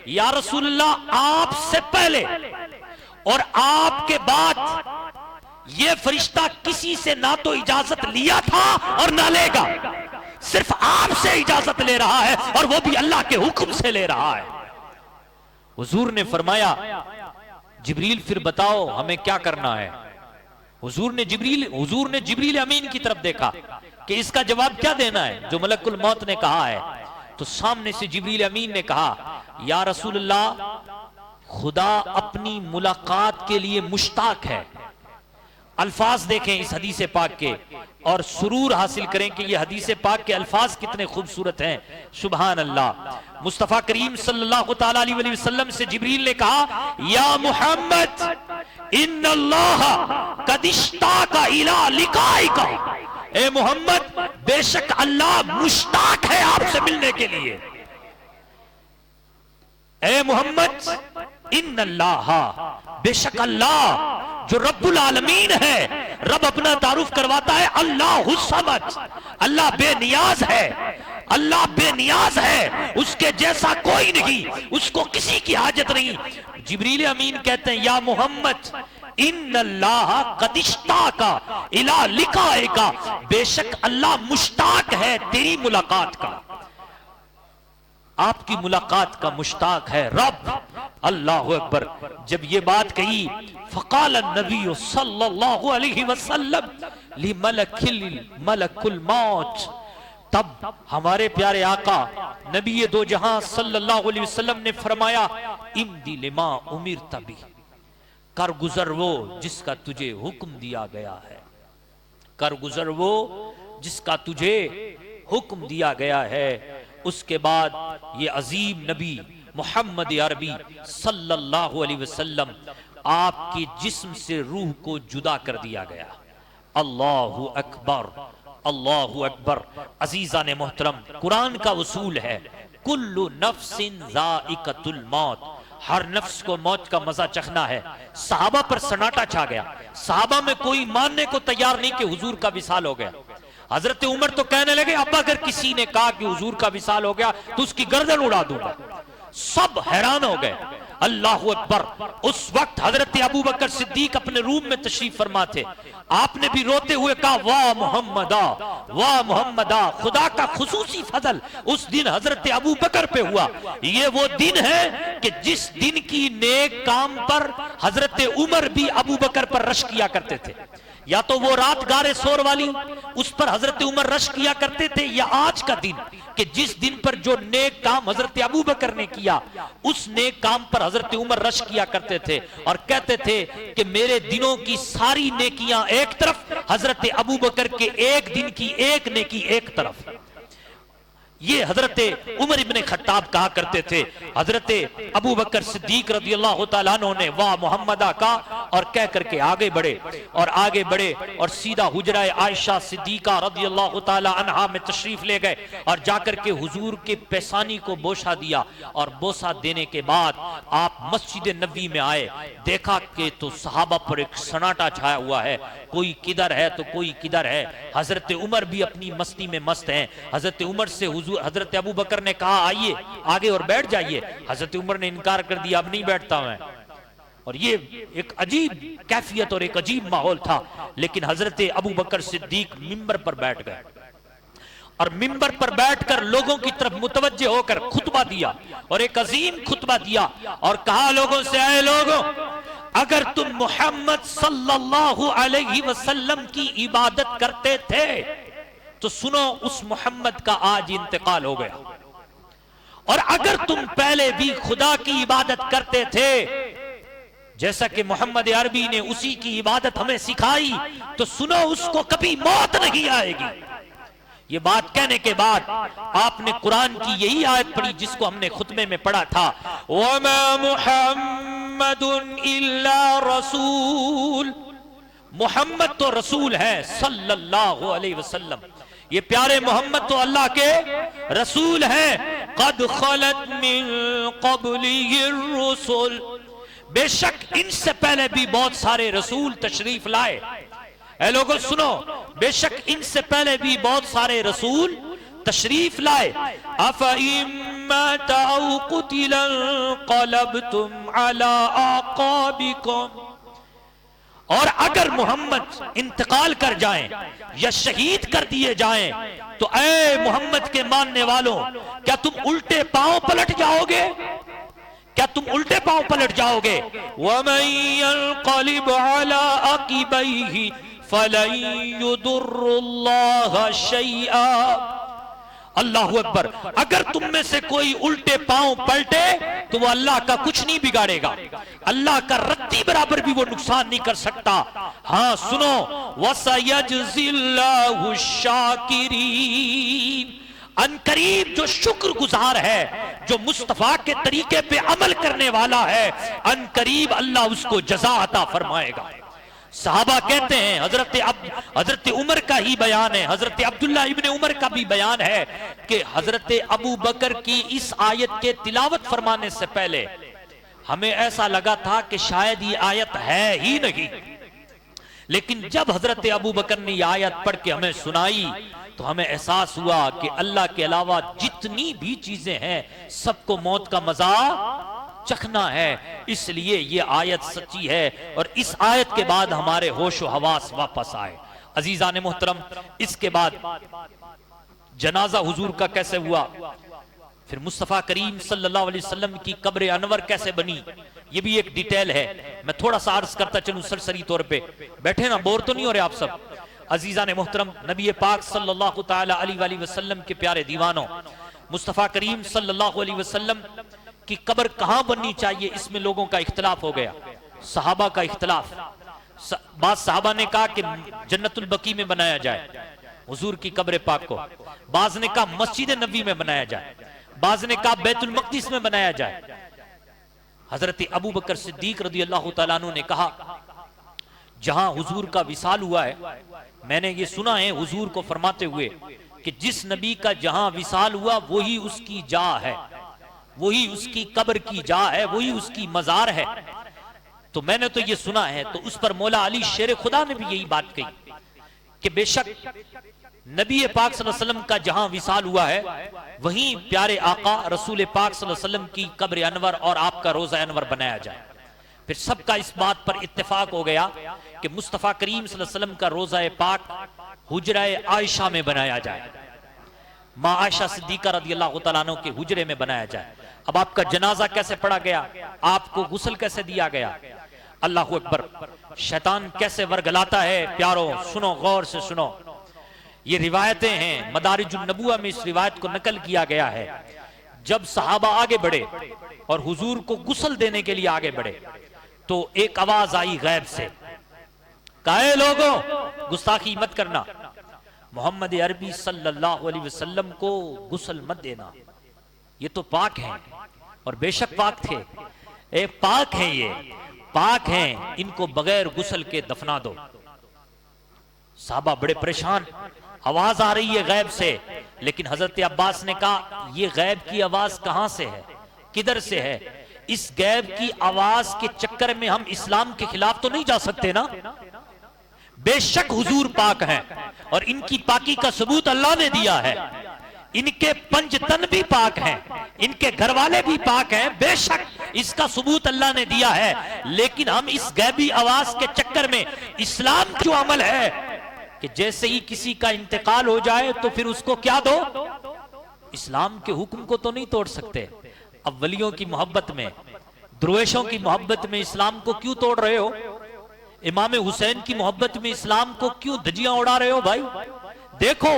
یا رسول اللہ آپ سے پہلے اور آپ کے بعد یہ فرشتہ کسی سے نہ تو اجازت لیا تھا اور نہ لے گا، صرف آپ سے اجازت لے رہا ہے، اور وہ بھی اللہ کے حکم سے لے رہا ہے۔ حضور نے فرمایا جبریل پھر بتاؤ ہمیں کیا کرنا ہے؟ حضور نے جبریل امین کی طرف دیکھا کہ اس کا جواب کیا دینا ہے جو ملک الموت نے کہا ہے۔ تو سامنے سے جبریل امین نے کہا یا رسول اللہ خدا اپنی ملاقات کے لیے مشتاق ہے۔ الفاظ دیکھیں اس حدیث پاک کے اور سرور حاصل کریں کہ یہ حدیث پاک کے الفاظ کتنے خوبصورت ہیں، سبحان اللہ۔ مصطفیٰ کریم صلی اللہ تعالیٰ علیہ وسلم سے جبریل نے کہا یا محمد ان اللہ قد اشتاق الی لقائک، اے محمد بے شک اللہ مشتاق ہے آپ سے ملنے کے لیے۔ اے محمد ان اللہ، بے شک اللہ جو رب العالمین ہے، رب اپنا تعارف کرواتا ہے اللہ الصمد، اللہ بے نیاز ہے، اللہ بے نیاز ہے، اس کے جیسا کوئی نہیں، اس کو کسی کی حاجت نہیں۔ جبریل امین کہتے ہیں یا محمد ان اللہ قد اشتاق الی لقائک، بے شک اللہ مشتاق ہے تیری ملاقات کا، آپ کی ملاقات کا مشتاق ہے رب۔ اللہ اکبر۔ جب یہ بات کہی فقال النبی صلی اللہ علیہ وسلم لملک الموت، تب ہمارے پیارے آقا نبی دو جہاں صلی اللہ علیہ وسلم نے فرمایا امدی لما امرت بہ، کر گزر وہ جس کا تجھے حکم دیا گیا ہے، کر گزر وہ جس کا تجھے حکم دیا گیا ہے۔ اس کے بعد یہ عظیم نبی محمد عربی صلی اللہ علیہ وسلم آپ کے جسم سے روح کو جدا کر دیا گیا۔ اللہ اکبر، اللہ اکبر۔ عزیزان محترم، قرآن کا اصول ہے کل نفس ذائقۃ الموت، ہر نفس کو موت کا مزہ چکھنا ہے۔ صحابہ پر سناٹا چھا گیا، صحابہ میں کوئی ماننے کو تیار نہیں کہ حضور کا وصال ہو گیا۔ حضرت عمر تو کہنے لگے اب اگر کسی نے کہا کہ حضور کا وصال ہو گیا تو اس کی گردن اڑا دوں گا۔ سب حیران ہو گئے۔ اللہ اکبر۔ اس وقت حضرت ابوبکر صدیق اپنے روم میں تشریف فرما تھے، آپ نے بھی روتے ہوئے کہا واہ محمدہ، واہ محمدہ۔ خدا کا خصوصی فضل اس دن حضرت ابوبکر پہ ہوا۔ یہ وہ دن ہے کہ جس دن کی نیک کام پر حضرت عمر بھی ابوبکر پر رشک کیا کرتے تھے، یا تو وہ رات غار سور والی اس پر حضرت عمر رشک کیا کرتے تھے، یا آج کا دن کہ جس دن پر جو نیک کام حضرت ابوبکر نے کیا اس نیک کام پر حضرت عمر رشک کیا کرتے تھے، اور کہتے تھے کہ میرے دنوں کی ساری نیکیاں ایک طرف، حضرت ابوبکر کے ایک دن کی ایک نیکی ایک طرف۔ یہ حضرت عمر ابن خطاب کہا کرتے تھے، حضرت ابو بکر صدیق رضی اللہ تعالیٰ عنہ نے واہ محمدہ کہا اور کہہ کر کے آگے بڑھے اور سیدھا حجرہ عائشہ صدیقہ رضی اللہ تعالیٰ عنہا میں تشریف لے گئے اور جا کر کے حضور کے پیشانی کو بوسہ دیا، اور بوسہ دینے کے بعد آپ مسجد نبوی میں آئے، دیکھا کہ تو صحابہ پر ایک سناٹا چھایا ہوا ہے، کوئی کدھر ہے تو کوئی کدھر ہے۔ حضرت عمر بھی اپنی مستی میں مست ہیں۔ حضرت عمر سے حضرت ابو بکر نے کہا آئیے آگے اور بیٹھ جائیے، حضرت عمر نے انکار کر دیا، اب نہیں بیٹھتا میں۔ اور یہ ایک عجیب کیفیت اور ایک عجیب ماحول تھا، لیکن حضرت ابو بکر صدیق ممبر پر بیٹھ گئے اور ممبر پر بیٹھ کر لوگوں کی طرف متوجہ ہو کر خطبہ دیا، اور ایک عظیم خطبہ دیا اور کہا لوگوں سے، اے لوگوں، اگر تم محمد صلی اللہ علیہ وسلم کی عبادت کرتے تھے تو سنو اس محمد کا آج انتقال ہو گیا، اور اگر تم پہلے بھی خدا کی عبادت کرتے تھے جیسا کہ محمد عربی نے اسی کی عبادت ہمیں سکھائی تو سنو اس کو کبھی موت نہیں آئے گی۔ یہ بات کہنے کے بعد آپ نے قرآن کی یہی آیت پڑھی جس کو ہم نے خطبے میں پڑھا تھا، وَمَا مُحَمَّدٌ إِلَّا رَسُولٌ، محمد تو رسول ہے صلی اللہ علیہ وسلم، یہ پیارے محمد تو اللہ کے رسول ہیں، قَدْ خَلَتْ مِن قَبْلِهِ الرُّسُلُ، بے شک ان سے پہلے بھی بہت سارے رسول تشریف لائے۔ اے لوگوں سنو، بے شک ان سے پہلے بھی بہت سارے رسول تشریف لائے۔ أَفَإِن مَّاتَ أَوْ قُتِلَ انقلبتم عَلَىٰ أَعْقَابِكُمْ، اور اگر محمد انتقال کر جائیں یا شہید کر دیے جائیں تو اے محمد کے ماننے والوں، کیا تم الٹے پاؤں پلٹ جاؤ گے؟ کیا تم الٹے پاؤں پلٹ جاؤ گے؟ وَمَن يَنقَلِبْ عَلَىٰ عَقِبَيْهِ فَلَن يُضُرُّ اللَّهَ شَيْئًا، اللہ اکبر، اگر تم میں سے کوئی الٹے پاؤں پلٹے تو وہ اللہ کا کچھ نہیں بگاڑے گا، اللہ کا رتی برابر بھی وہ نقصان نہیں کر سکتا۔ ہاں سنو، وَسَيَجْزِي اللَّهُ الشَّاكِرِينَ، ان قریب جو شکر گزار ہے، جو مصطفیٰ کے طریقے پہ عمل کرنے والا ہے، ان قریب اللہ اس کو جزا عطا فرمائے گا۔ صحابہ کہتے ہیں، حضرت عمر کا ہی بیان ہے، حضرت عبداللہ ابن عمر کا بھی بیان ہے کہ حضرت ابو بکر کی اس آیت کے تلاوت فرمانے سے پہلے ہمیں ایسا لگا تھا کہ شاید یہ آیت ہے ہی نہیں، لیکن جب حضرت ابو بکر نے یہ آیت پڑھ کے ہمیں سنائی تو ہمیں احساس ہوا کہ اللہ کے علاوہ جتنی بھی چیزیں ہیں سب کو موت کا مزہ چکھنا ہے، اس لیے یہ آیت سچی ہے، اور اس آیت کے بعد ہمارے ہوش و حواس واپس آئے۔ عزیزان محترم، اس کے بعد جنازہ حضور کا کیسے ہوا، پھر مصطفیٰ کریم صلی اللہ علیہ وسلم کی قبر انور کیسے بنی، یہ بھی ایک ڈیٹیل ہے، میں تھوڑا سا عرض کرتا چلوں سرسری طور پہ، بیٹھے نا، بور تو نہیں ہو رہے آپ سب؟ عزیزان محترم، نبی پاک صلی اللہ تعالی علیہ وسلم کے پیارے دیوانوں، مصطفیٰ کریم صلی اللہ علیہ وسلم کی قبر کہاں بننی چاہیے اس میں لوگوں کا اختلاف ہو گیا، صحابہ کا اختلاف۔ بعض صحابہ نے کہا کہ جنت البقیع میں بنایا جائے حضور کی قبر پاک کو، بعض نے کہا مسجد نبوی میں بنایا جائے، بعض نے کہا بیت المقدس میں بنایا جائے۔ حضرت ابو بکر صدیق رضی اللہ تعالیٰ عنہ نے کہا جہاں حضور کا وصال ہوا ہے، میں نے یہ سنا ہے حضور کو فرماتے ہوئے کہ جس نبی کا جہاں وصال ہوا وہی اس کی جا ہے، وہی اس کی قبر کی جا ہے، وہی اس کی مزار ہے۔ تو میں نے تو یہ سنا ہے، تو اس پر مولا علی شیر خدا نے بھی یہی بات کہی کہ بے شک نبی پاک صلی اللہ علیہ وسلم کا جہاں وصال ہوا ہے وہیں پیارے آقا رسول پاک صلی اللہ علیہ وسلم کی قبر انور اور آپ کا روضہ انور بنایا جائے۔ پھر سب کا اس بات پر اتفاق ہو گیا کہ مصطفیٰ کریم صلی اللہ علیہ وسلم کا روضہ پاک حجرہ عائشہ میں بنایا جائے، ماں عائشہ صدیقہ رضی اللہ تعالیٰ عنہ کے حجرے میں بنایا جائے۔ اب آپ کا جنازہ کیسے پڑھا گیا، آپ کو غسل کیسے دیا گیا، اللہ اکبر، شیطان کیسے ورگلاتا ہے، پیاروں سنو، غور سے سنو، یہ روایتیں ہیں، مدارج النبوہ میں اس روایت کو نقل کیا گیا ہے۔ جب صحابہ آگے بڑھے اور حضور کو غسل دینے کے لیے آگے بڑھے تو ایک آواز آئی غیب سے، کہا اے لوگوں گستاخی مت کرنا، محمد عربی صلی اللہ علیہ وسلم کو غسل مت دینا، یہ تو پاک ہیں، اور بے شک پاک تھے، پاک ہیں، یہ پاک ہیں، ان کو بغیر غسل کے دفنا دو۔ صحابہ بڑے پریشان، آواز آ رہی ہے غیب سے، لیکن حضرت عباس نے کہا یہ غیب کی آواز کہاں سے ہے، کدھر سے ہے؟ اس غیب کی آواز کے چکر میں ہم اسلام کے خلاف تو نہیں جا سکتے نا۔ بے شک حضور پاک ہیں، اور ان کی پاکی کا ثبوت اللہ نے دیا ہے، ان کے پنج تن بھی پاک ہیں، ان کے گھر والے بھی پاک ہیں، بے شک اس کا ثبوت اللہ نے دیا ہے، لیکن ہم اس غیبی آواز کے چکر میں اسلام جو عمل ہے کہ جیسے ہی کسی کا انتقال ہو جائے تو پھر اس کو کیا دو؟ اسلام کے حکم کو تو نہیں توڑ سکتے۔ اب ولیوں کی محبت میں، درویشوں کی محبت میں اسلام کو کیوں توڑ رہے ہو؟ امام حسین کی محبت میں اسلام کو کیوں دھجیاں اڑا رہے ہو بھائی؟ دیکھو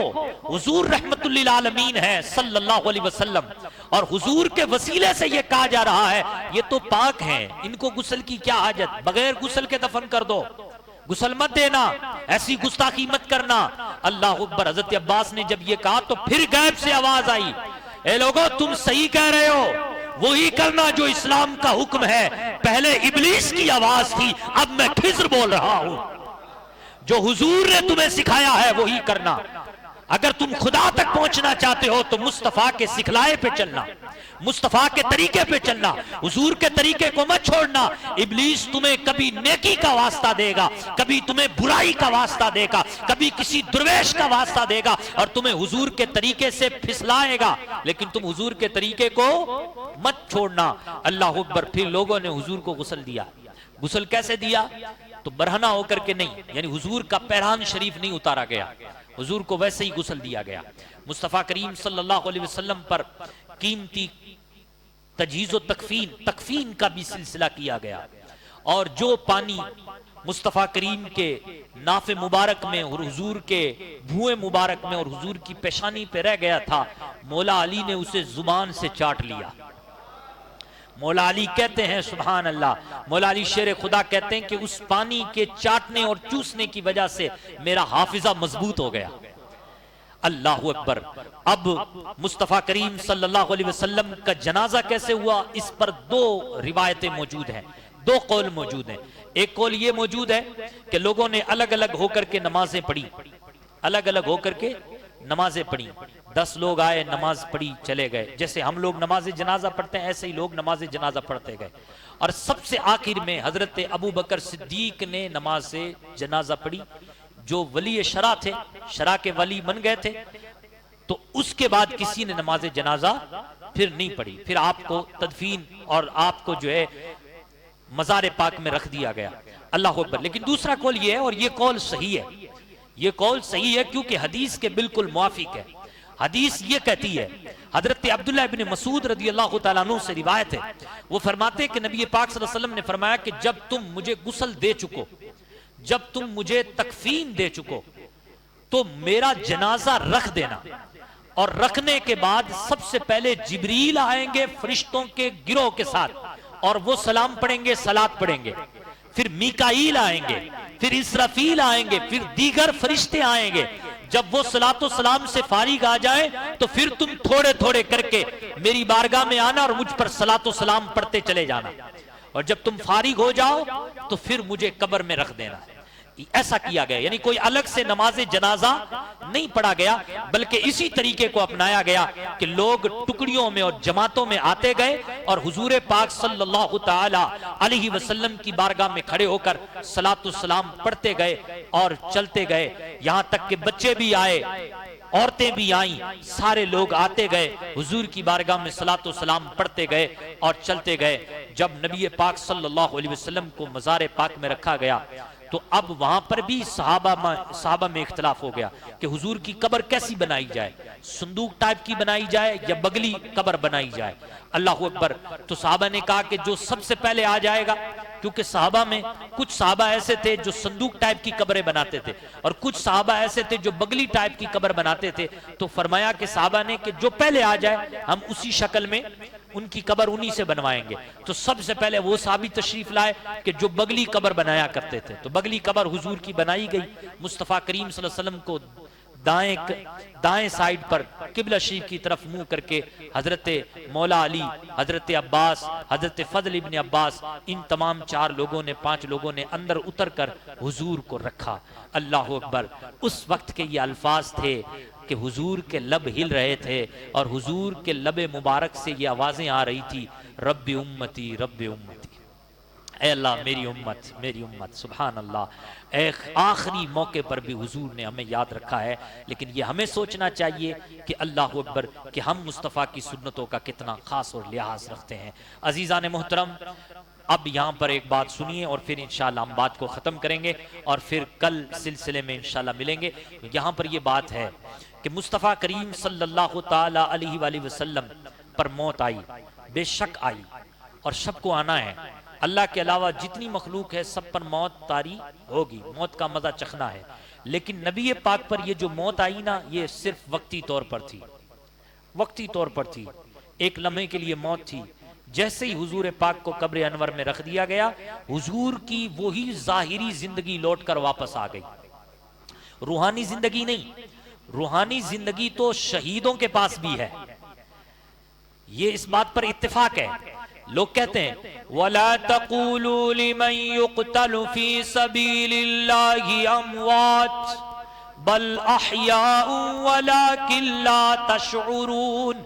حضور رحمت للعالمین ہے صلی اللہ علیہ وسلم، اور حضور کے وسیلے سے یہ کہا جا رہا ہے یہ تو پاک ہیں، ان کو غسل کی کیا حاجت، بغیر غسل کے دفن کر دو، غسل مت دینا، ایسی گستاخی مت کرنا۔ اللہ اکبر۔ حضرت عباس نے جب یہ کہا تو پھر غیب سے آواز آئی، اے لوگو تم صحیح کہہ رہے ہو، وہی کرنا جو اسلام کا حکم ہے۔ پہلے ابلیس کی آواز تھی، اب میں خضر بول رہا ہوں، جو حضور نے تمہیں سکھایا ہے وہی کرنا۔ اگر تم خدا تک پہنچنا چاہتے ہو تو مصطفیٰ کے سکھلائے پہ چلنا، مصطفیٰ کے طریقے پہ چلنا، حضور کے طریقے کو مت چھوڑنا۔ ابلیس تمہیں کبھی نیکی کا واسطہ دے گا، کبھی تمہیں برائی کا واسطہ دے گا، کبھی کسی درویش کا واسطہ دے گا، اور تمہیں حضور کے طریقے سے پھسلائے گا، لیکن تم حضور کے طریقے کو مت چھوڑنا۔ اللہ اکبر۔ پھر لوگوں نے حضور کو غسل دیا۔ غسل کیسے دیا؟ تو برہنہ ہو کر کے نہیں، یعنی حضور کا پیرہن شریف نہیں اتارا گیا، حضور کو ویسے ہی غسل دیا گیا۔ مصطفیٰ کریم صلی اللہ علیہ وسلم پر قیمتی تجہیز و تکفین کا بھی سلسلہ کیا گیا، اور جو پانی مصطفیٰ کریم کے ناف مبارک میں اور حضور کے بھوئیں مبارک میں اور حضور کی پیشانی پہ رہ گیا تھا، مولا علی نے اسے زبان سے چاٹ لیا۔ مولا علی کہتے ہیں سبحان اللہ، مولا علی شیر خدا کہتے ہیں کہ اس پانی کے چاٹنے اور چوسنے کی وجہ سے میرا حافظہ مضبوط ہو گیا۔ اللہ اکبر۔ اب مصطفیٰ کریم صلی اللہ علیہ وسلم کا جنازہ کیسے ہوا، اس پر دو روایتیں موجود ہیں، دو قول موجود ہیں۔ ایک قول یہ موجود ہے کہ لوگوں نے الگ الگ ہو کر کے نمازیں پڑھی، الگ الگ ہو کر کے نمازیں پڑھی، 10 لوگ آئے، نماز پڑھی، چلے گئے، جیسے ہم لوگ نماز جنازہ پڑھتے ہیں ایسے ہی لوگ نماز جنازہ پڑھتے گئے، اور سب سے آخر میں حضرت ابو بکر صدیق نے نماز جنازہ پڑھی، جو ولی شرع تھے، شرع کے ولی بن گئے تھے، تو اس کے بعد کسی نے نماز جنازہ پھر نہیں پڑھی، پھر آپ کو تدفین اور آپ کو جو ہے مزار پاک میں رکھ دیا گیا۔ اللہ اکبر۔ لیکن دوسرا قول یہ ہے، اور یہ قول صحیح ہے، یہ قول صحیح ہے کیونکہ حدیث کے بالکل موافق ہے۔ حدیث یہ کہتی ہے، حضرت عبداللہ ابن مسعود رضی اللہ تعالیٰ عنہ سے روایت ہے، وہ فرماتے ہیں کہ نبی پاک صلی اللہ علیہ وسلم نے فرمایا کہ جب تم مجھے غسل دے چکو، جب تم مجھے تکفین دے چکو تو میرا جنازہ رکھ دینا، اور رکھنے کے بعد سب سے پہلے جبریل آئیں گے فرشتوں کے گروہ کے ساتھ، اور وہ سلام پڑھیں گے، صلات پڑھیں گے، پھر میکائیل آئیں گے، پھر اسرافیل آئیں گے، پھر دیگر فرشتے آئیں گے۔ جب وہ صلاۃ و سلام سے فارغ آ جائیں تو پھر تم تھوڑے تھوڑے کر کے میری بارگاہ میں آنا اور مجھ پر صلاۃ و سلام پڑھتے چلے جانا، اور جب تم فارغ ہو جاؤ تو پھر مجھے قبر میں رکھ دینا۔ ایسا کیا گیا، یعنی کوئی الگ سے نماز جنازہ نہیں پڑھا گیا، بلکہ اسی طریقے کو اپنایا گیا کہ لوگ ٹکڑیوں میں اور جماعتوں میں آتے گئے اور حضور پاک صلی اللہ تعالی علیہ وسلم کی بارگاہ میں کھڑے ہو کر صلاۃ السلام پڑھتے گئے اور چلتے گئے، یہاں تک کہ بچے بھی آئے، عورتیں بھی آئیں، سارے لوگ آتے گئے، حضور کی بارگاہ میں صلاۃ السلام پڑھتے گئے اور چلتے گئے۔ جب نبی پاک صلی اللہ علیہ وسلم کو مزار پاک میں رکھا گیا تو اب وہاں پر بھی صحابہ میں اختلاف ہو گیا کہ حضور کی قبر کیسی بنائی جائے، صندوق ٹائپ کی بنائی جائے یا بگلی قبر بنائی جائے۔ اللہ اکبر۔ تو صحابہ نے کہا کہ جو سب سے پہلے آ جائے گا، کیونکہ صحابہ میں کچھ صحابہ ایسے تھے جو صندوق ٹائپ کی قبریں بناتے تھے اور کچھ صحابہ ایسے تھے جو بگلی ٹائپ کی قبر بناتے تھے، تو فرمایا کہ صحابہ نے کہ جو پہلے آ جائے ہم اسی شکل میں ان کی قبر انہی سے بنوائیں گے۔ تو سب سے پہلے وہ صحابی تشریف لائے کہ جو بگلی قبر بنایا کرتے تھے، تو بگلی قبر حضور کی بنائی گئی، مصطفیٰ کریم صلی اللہ علیہ وسلم کو دائیں سائڈ پر قبلہ شریف کی طرف منہ کر کے حضرت مولا علی، حضرت عباس، حضرت فضل ابن عباس، ان تمام 5 لوگوں نے اندر اتر کر حضور کو رکھا۔ اللہ اکبر۔ اس وقت کے یہ الفاظ تھے کہ حضور کے لب ہل رہے تھے اور حضور کے لب مبارک سے یہ آوازیں آ رہی تھی، رب امتی رب امتی، اے اللہ میری امت میری امت۔ سبحان اللہ۔ ایک آخری موقع پر بھی حضور نے ہمیں یاد رکھا ہے، لیکن یہ ہمیں سوچنا چاہیے کہ اللہ اکبر کہ ہم مصطفیٰ کی سنتوں کا کتنا خاص اور لحاظ رکھتے ہیں۔ عزیزان محترم، اب یہاں پر ایک بات سنیے اور پھر انشاءاللہ ہم بات کو ختم کریں گے اور پھر کل سلسلے میں انشاءاللہ ملیں گے۔ یہاں پر یہ بات ہے کہ مصطفیٰ کریم صلی اللہ تعالی علیہ وآلہ وسلم پر موت آئی، بے شک آئی، اور سب کو آنا ہے۔ اللہ کے علاوہ جتنی مخلوق ہے سب پر موت طاری ہوگی، موت کا مزہ چکھنا ہے، لیکن نبی پاک پر یہ جو موت آئی نا، یہ صرف وقتی طور پر تھی، وقتی طور پر تھی، ایک لمحے کے لیے موت تھی۔ جیسے ہی حضور پاک کو قبر انور میں رکھ دیا گیا، حضور کی وہی ظاہری زندگی لوٹ کر واپس آ گئی، روحانی زندگی نہیں۔ روحانی زندگی تو شہیدوں کے پاس بھی ہے، یہ اس بات پر اتفاق ہے۔ لوگ کہتے ہیں وَلَا تَقُولُوا لِمَنْ يُقْتَلُ فِي سَبِيلِ اللَّهِ أَمْوَاتٌ بَلْ أَحْيَاءٌ وَلَكِنْ لَا تَشْعُرُونَ۔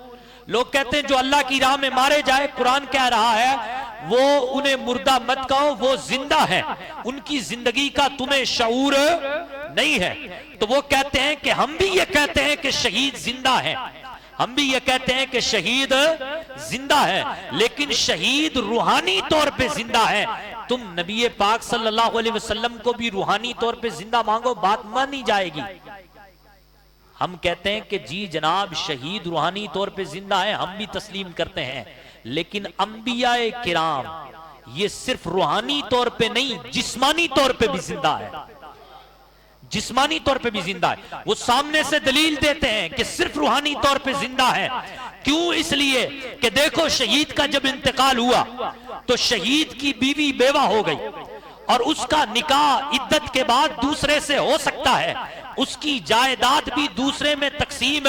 لوگ کہتے ہیں جو اللہ کی راہ میں مارے جائے، قرآن کہہ رہا ہے وہ انہیں مردہ مت کہو، وہ زندہ ہیں، ان کی زندگی کا تمہیں شعور نہیں ہے۔ تو وہ کہتے ہیں کہ ہم بھی یہ کہتے ہیں کہ شہید زندہ ہیں، ہم بھی یہ کہتے ہیں کہ شہید زندہ ہے، لیکن شہید روحانی طور پہ زندہ ہے۔ تم نبی پاک صلی اللہ علیہ وسلم کو بھی روحانی طور پہ زندہ مانگو، بات مانی جائے گی۔ ہم کہتے ہیں کہ جی جناب شہید روحانی طور پہ زندہ ہے، ہم بھی تسلیم کرتے ہیں، لیکن انبیاء کرام یہ صرف روحانی طور پہ نہیں، جسمانی طور پہ بھی زندہ ہے، جسمانی طور پہ بھی زندہ ہے۔ وہ سامنے سے دلیل دیتے ہیں کہ صرف روحانی طور پہ زندہ ہے۔ کیوں؟ اس لیے کہ دیکھو شہید کا جب انتقال ہوا تو شہید کی بیوی بیوہ ہو گئی، اور اس کا نکاح عدت کے بعد دوسرے سے ہو سکتا ہے، اس کی جائیداد بھی دوسرے میں تقسیم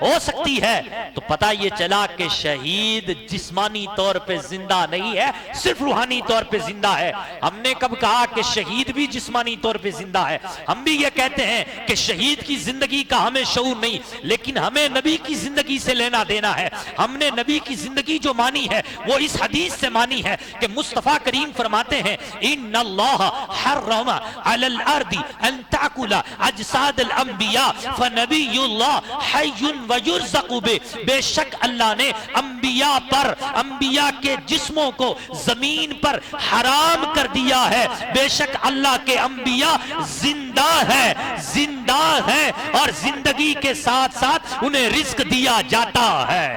ہو سکتی ہے۔ تو پتہ یہ چلا کہ شہید جسمانی طور پہ زندہ نہیں ہے، صرف روحانی طور پہ زندہ ہے۔ ہم نے کب کہا کہ شہید بھی جسمانی طور پہ زندہ ہے؟ ہم بھی یہ کہتے ہیں کہ شہید کی زندگی کا ہمیں شعور نہیں، لیکن ہمیں نبی کی زندگی سے لینا دینا ہے۔ ہم نے نبی کی زندگی جو مانی ہے وہ اس حدیث سے مانی ہے کہ مصطفیٰ کریم فرماتے ہیں ان اللہ حرم علی الارض ان تاکل اجساد الانبیاء فنبی اللہ حی ویرزق بہ، بے شک اللہ نے انبیاء پر، انبیاء کے جسموں کو زمین پر حرام کر دیا ہے۔ بے شک اللہ کے انبیاء زندہ ہے، زندہ ہے، اور زندگی کے ساتھ ساتھ انہیں رزق دیا جاتا ہے۔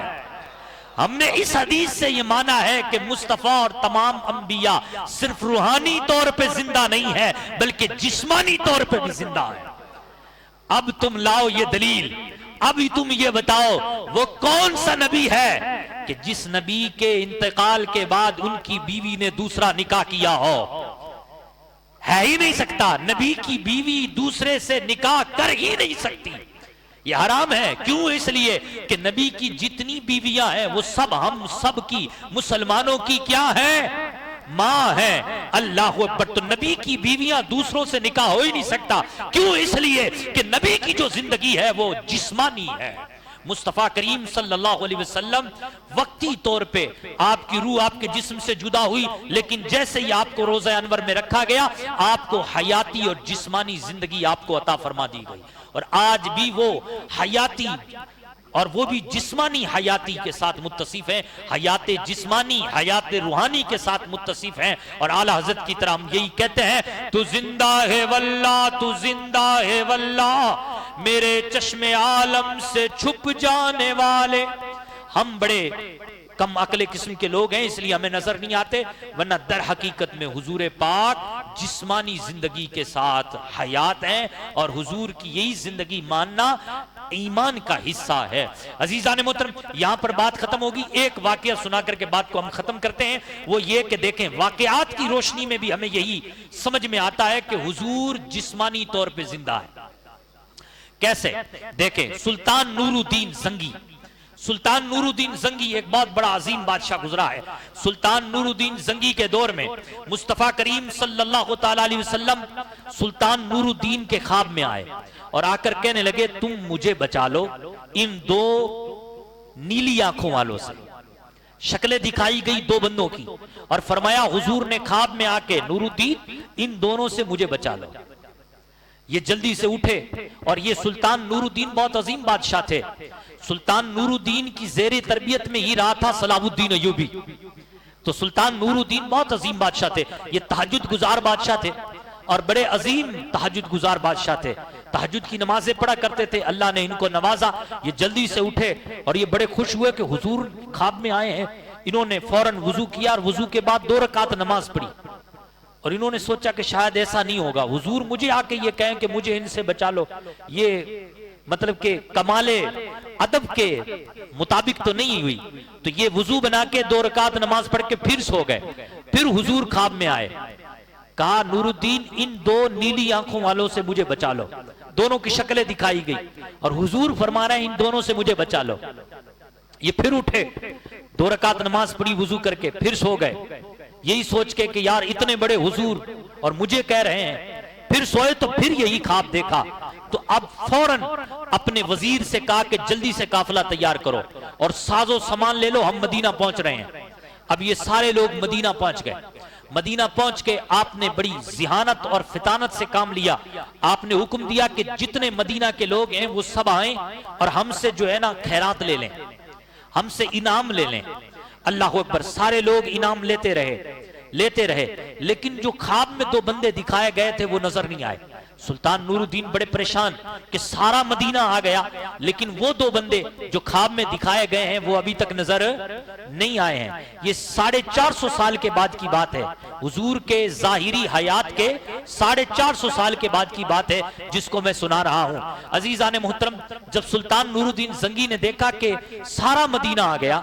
ہم نے اس حدیث سے یہ مانا ہے کہ مصطفیٰ اور تمام انبیاء صرف روحانی طور پہ زندہ نہیں ہے بلکہ جسمانی طور پہ بھی زندہ ہے۔ اب تم لاؤ یہ دلیل، ابھی تم یہ بتاؤ وہ کون سا نبی ہے کہ جس نبی کے انتقال کے بعد ان کی بیوی نے دوسرا نکاح کیا ہو؟ ہے ہی نہیں سکتا، نبی کی بیوی دوسرے سے نکاح کر ہی نہیں سکتی، یہ حرام ہے۔ کیوں؟ اس لیے کہ نبی کی جتنی بیویاں ہیں وہ سب ہم سب کی، مسلمانوں کی کیا ہیں؟ ماں ہے۔ اللہ اکبر۔ تو نبی کی بیویاں دوسروں سے نکاح ہو ہی نہیں سکتا۔ کیوں؟ اس لیے کہ نبی کی جو زندگی ہے وہ جسمانی ہے۔ مصطفیٰ کریم صلی اللہ علیہ وسلم وقتی طور پہ آپ کی روح آپ کے جسم سے جدا ہوئی، لیکن جیسے ہی آپ کو روضہ انور میں رکھا گیا آپ کو حیاتی اور جسمانی زندگی آپ کو عطا فرما دی گئی، اور آج بھی وہ حیاتی اور وہ بھی جسمانی حیاتی کے ساتھ متصف ہیں، حیات جسمانی حیات روحانی کے ساتھ متصف ہیں۔ اور اعلیٰ حضرت کی طرح ہم یہی کہتے ہیں تو زندہ ہے واللہ، تو زندہ ہے واللہ، میرے چشم عالم سے چھپ جانے والے۔ ہم بڑے کم عقل قسم کے لوگ ہیں اس لیے ہمیں نظر نہیں آتے، ورنہ در حقیقت میں حضور پاک جسمانی زندگی کے ساتھ حیات ہیں، اور حضور کی یہی زندگی ماننا ایمان کا حصہ ہے۔ عزیزان محترم یہاں پر بات ختم ہوگی، ایک واقعہ سنا کر کے بات کو ہم ختم کرتے ہیں۔ وہ یہ کہ دیکھیں واقعات کی روشنی میں بھی ہمیں یہی سمجھ میں آتا ہے کہ حضور جسمانی طور پہ زندہ ہے۔ کیسے؟ دیکھیں سلطان نور الدین زنگی، سلطان نور الدین زنگی ایک بہت بڑا عظیم بادشاہ گزرا ہے۔ سلطان نور الدین زنگی کے دور میں مصطفیٰ کریم صلی اللہ تعالی علیہ وسلم سلطان نور الدین کے خواب میں آئے اور آ کر کہنے لگے تم مجھے بچا لو ان دو نیلی آنکھوں والوں سے۔ شکلیں دکھائی گئی دو بندوں کی اور فرمایا حضور نے خواب میں آ کے نور الدین ان دونوں سے مجھے بچا لو۔ یہ جلدی سے اٹھے اور یہ سلطان نور الدین بہت عظیم بادشاہ تھے۔ سلطان نور الدین کی زیر تربیت میں ہی رہا تھا صلاح الدین ایوبی، تو سلطان نور الدین بہت عظیم بادشاہ تھے، یہ تہجد گزار بادشاہ تھے اور بڑے عظیم تہجد گزار بادشاہ تھے، تہجد کی نمازیں پڑھا کرتے تھے۔ اللہ نے ان کو نوازا، یہ جلدی سے اٹھے اور یہ بڑے خوش ہوئے کہ حضور خواب میں آئے ہیں۔ انہوں نے فوراً وضو کیا اور وضو کے بعد 2 رکعت نماز پڑھی اور انہوں نے سوچا کہ شاید ایسا نہیں ہوگا، حضور مجھے آ کے یہ کہیں کہ مجھے ان سے بچا لو، یہ مطلب کہ کمال ادب کے مطابق تو نہیں ہوئی۔ تو یہ وضو بنا کے 2 رکعت نماز پڑھ کے پھر سو گئے۔ پھر حضور خواب میں آئے، کہا نور الدین ان 2 نیلی آنکھوں والوں سے مجھے بچا لو۔ دونوں کی شکلیں دکھائی گئی اور حضور فرما رہے ہیں ان دونوں سے مجھے بچا لو۔ یہ پھر اٹھے، 2 رکعت نماز پڑھی وضو کر کے، پھر سو گئے، یہی سوچ کے کہ یار اتنے بڑے حضور اور مجھے کہہ رہے ہیں۔ پھر سوئے تو پھر یہی خواب دیکھا، تو اب فوراً اپنے وزیر سے کہا کہ جلدی سے قافلہ تیار کرو اور ساز و سامان لے لو، ہم مدینہ پہنچ رہے ہیں۔ اب یہ سارے لوگ مدینہ پہنچ گئے۔ مدینہ پہنچ کے آپ نے بڑی ذہانت اور فطانت سے کام لیا۔ آپ نے حکم دیا کہ جتنے مدینہ کے لوگ ہیں وہ سب آئیں اور ہم سے جو ہے نا خیرات لے لیں، ہم سے انعام لے لیں۔ اللہ اکبر، سارے لوگ انعام لیتے رہے، لیکن جو خواب میں 2 بندے دکھائے گئے تھے وہ نظر نہیں آئے۔ سلطان نور الدین بڑے پریشان کہ سارا مدینہ آ گیا لیکن وہ 2 بندے جو خواب میں دکھائے گئے ہیں وہ ابھی تک نظر نہیں آئے ہیں۔ یہ 450 سال کے بعد کی بات ہے، حضور کے ظاہری حیات کے 450 سال کے بعد کی بات ہے جس کو میں سنا رہا ہوں۔ عزیزان محترم، جب سلطان نور الدین زنگی نے دیکھا کہ سارا مدینہ آ گیا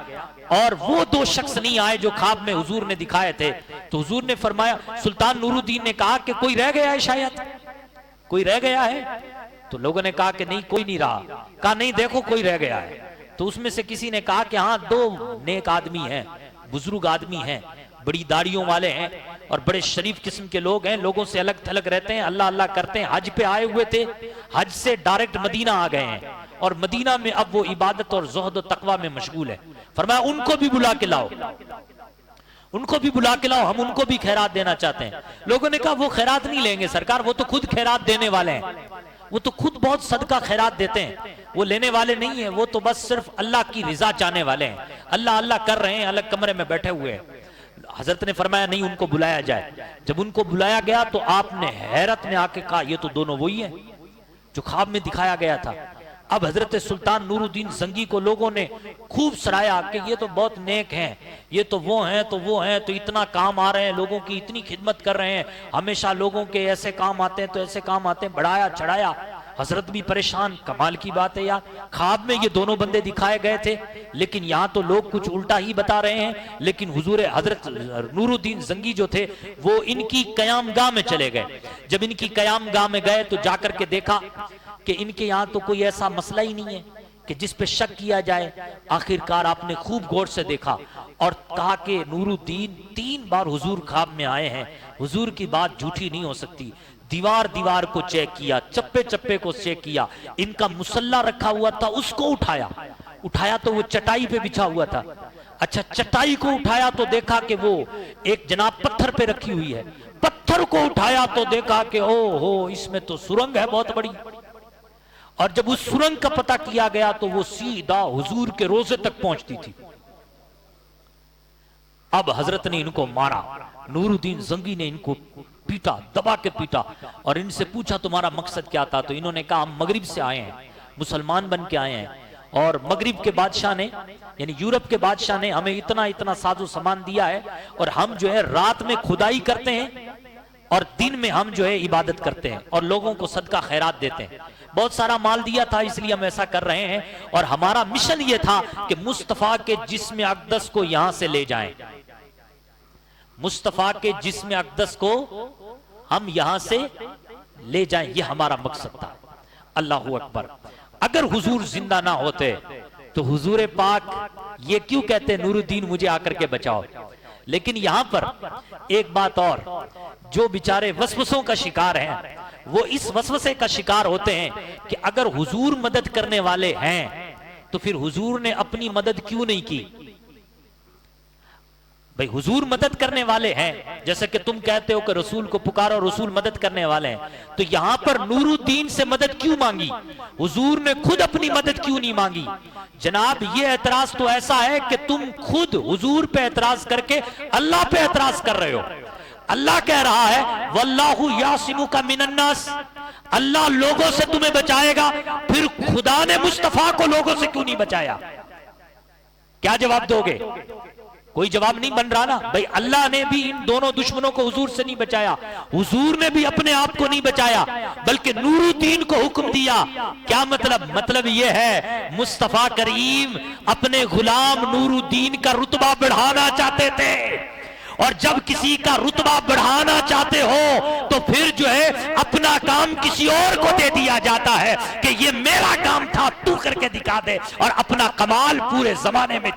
اور وہ 2 شخص نہیں آئے جو خواب میں حضور نے دکھائے تھے، تو حضور نے فرمایا، سلطان نور الدین نے کہا کہ کوئی رہ گیا ہے، شاید کوئی رہ گیا ہے؟ تو لوگوں نے کہا کہ نہیں کوئی نہیں رہا۔ کہا نہیں دیکھو کوئی رہ گیا ہے۔ تو اس میں سے کسی نے کہا کہ ہاں 2 نیک آدمی ہیں، بزرگ آدمی ہیں، بڑی داڑھیوں والے ہیں اور بڑے شریف قسم کے لوگ ہیں، لوگوں سے الگ تھلگ رہتے ہیں، اللہ اللہ کرتے ہیں، حج پہ آئے ہوئے تھے، حج سے ڈائریکٹ مدینہ آ گئے ہیں اور مدینہ میں اب وہ عبادت اور زہد و تقوی میں مشغول ہے۔ فرمایا ان کو بھی بلا کے لاؤ، ان کو بھی بلا کے لاؤ، ہم ان کو بھی خیرات دینا چاہتے ہیں۔ لوگوں نے کہا وہ خیرات نہیں لیں گے سرکار، وہ تو خود خیرات دینے والے ہیں، وہ تو خود بہت صدقہ خیرات دیتے ہیں، وہ لینے والے نہیں ہیں، وہ تو بس صرف اللہ کی رضا چاہنے والے ہیں، اللہ اللہ کر رہے ہیں، الگ کمرے میں بیٹھے ہوئے ہیں۔ حضرت نے فرمایا نہیں ان کو بلایا جائے۔ جب ان کو بلایا گیا تو آپ نے حیرت میں آ کے کہا یہ تو دونوں وہی ہیں جو خواب میں دکھایا گیا تھا۔ اب حضرت سلطان نور الدین زنگی کو لوگوں نے خوب سرایا کہ یہ تو بہت نیک ہیں، یہ تو وہ ہیں تو اتنا کام آ رہے ہیں، لوگوں کی اتنی خدمت کر رہے ہیں، ہمیشہ لوگوں کے ایسے کام آتے ہیں تو ایسے کام آتے ہیں، بڑھایا چڑھایا۔ حضرت بھی پریشان، کمال کی بات ہے یار، خواب میں یہ دونوں بندے دکھائے گئے تھے لیکن یہاں تو لوگ کچھ الٹا ہی بتا رہے ہیں۔ لیکن حضور حضرت نور الدین زنگی جو تھے وہ ان کی قیام گاہ میں چلے گئے۔ جب ان کی قیام گاہ میں گئے تو جا کر کے دیکھا کہ ان کے یہاں تو کوئی ایسا مسئلہ ہی نہیں ہے کہ جس پہ شک کیا جائے۔ آخر کار آپ نے خوب غور سے دیکھا اور کہا کہ نور الدین 3 بار حضور خواب میں آئے ہیں، حضور کی بات جھوٹی نہیں ہو سکتی۔ دیوار کو چیک کیا، چپے چپے کو چیک کیا، ان کا مصلی رکھا ہوا تھا اس کو اٹھایا تو وہ چٹائی پہ بچھا ہوا تھا۔ اچھا چٹائی کو اٹھایا تو دیکھا کہ وہ ایک جناب پتھر پہ رکھی ہوئی ہے، پتھر کو اٹھایا تو دیکھا کہ او ہو اس میں تو سرنگ ہے بہت بڑی، اور جب اس سرنگ کا پتہ کیا گیا تو وہ سیدھا حضور کے روزے تک پہنچتی تھی۔ اب حضرت نے ان کو مارا، نور الدین زنگی نے ان کو پیٹا، دبا کے پیٹا اور ان سے پوچھا تمہارا مقصد کیا تھا؟ تو انہوں نے کہا ہم مغرب سے آئے ہیں، مسلمان بن کے آئے ہیں، اور مغرب کے بادشاہ نے یعنی یورپ کے بادشاہ نے ہمیں اتنا ساز و سامان دیا ہے اور ہم جو ہے رات میں کھدائی کرتے ہیں اور دن میں ہم جو ہے عبادت کرتے ہیں اور لوگوں کو صدقہ خیرات دیتے ہیں۔ بہت سارا مال دیا تھا اس لیے ہم ایسا کر رہے ہیں، اور ہمارا مشن یہ تھا کہ مصطفیٰ کے جسم اقدس کو یہاں سے لے جائیں، مصطفیٰ کے جسم اقدس کو ہم یہاں سے لے جائیں، یہ ہمارا مقصد تھا۔ اللہ اکبر. اگر حضور زندہ نہ ہوتے تو حضور پاک یہ کیوں کہتے نور الدین مجھے آ کر کے بچاؤ؟ لیکن یہاں پر ایک بات اور، جو بیچارے وسوسوں کا شکار ہیں وہ اس وسوسے کا شکار ہوتے ہیں کہ اگر حضور مدد کرنے والے ہیں تو پھر حضور نے اپنی مدد کیوں نہیں کی؟ بھئی حضور مدد کرنے والے ہیں، جیسے کہ تم کہتے ہو کہ رسول کو پکارو، رسول مدد کرنے والے ہیں، تو یہاں پر نور الدین سے مدد کیوں مانگی؟ حضور نے خود اپنی مدد کیوں نہیں مانگی؟ جناب یہ اعتراض تو ایسا ہے کہ تم خود حضور پہ اعتراض کر کے اللہ پہ اعتراض کر رہے ہو. اللہ کہہ رہا ہے وَاللَّهُ يَعْصِمُكَ مِنَ النَّاسِ، اللہ لوگوں سے تمہیں بچائے گا. پھر خدا نے مصطفیٰ کو لوگوں سے کیوں نہیں بچایا؟ کیا جواب دو گے؟ کوئی جواب نہیں بن رہا نا. بھئی اللہ نے بھی ان دونوں دشمنوں کو حضور سے نہیں بچایا، حضور نے بھی اپنے آپ کو نہیں بچایا، بلکہ نور الدین کو حکم دیا. کیا مطلب؟ مطلب یہ ہے مصطفیٰ کریم اپنے غلام نور الدین کا رتبہ بڑھانا چاہتے تھے، اور جب کسی کا رتبہ بڑھانا چاہتے ہو تو پھر جو ہے اپنا کام کسی اور کو دے دیا جاتا ہے کہ یہ میرا کام تھا، تو کر کے دکھا دے، اور اپنا کمال پورے زمانے میں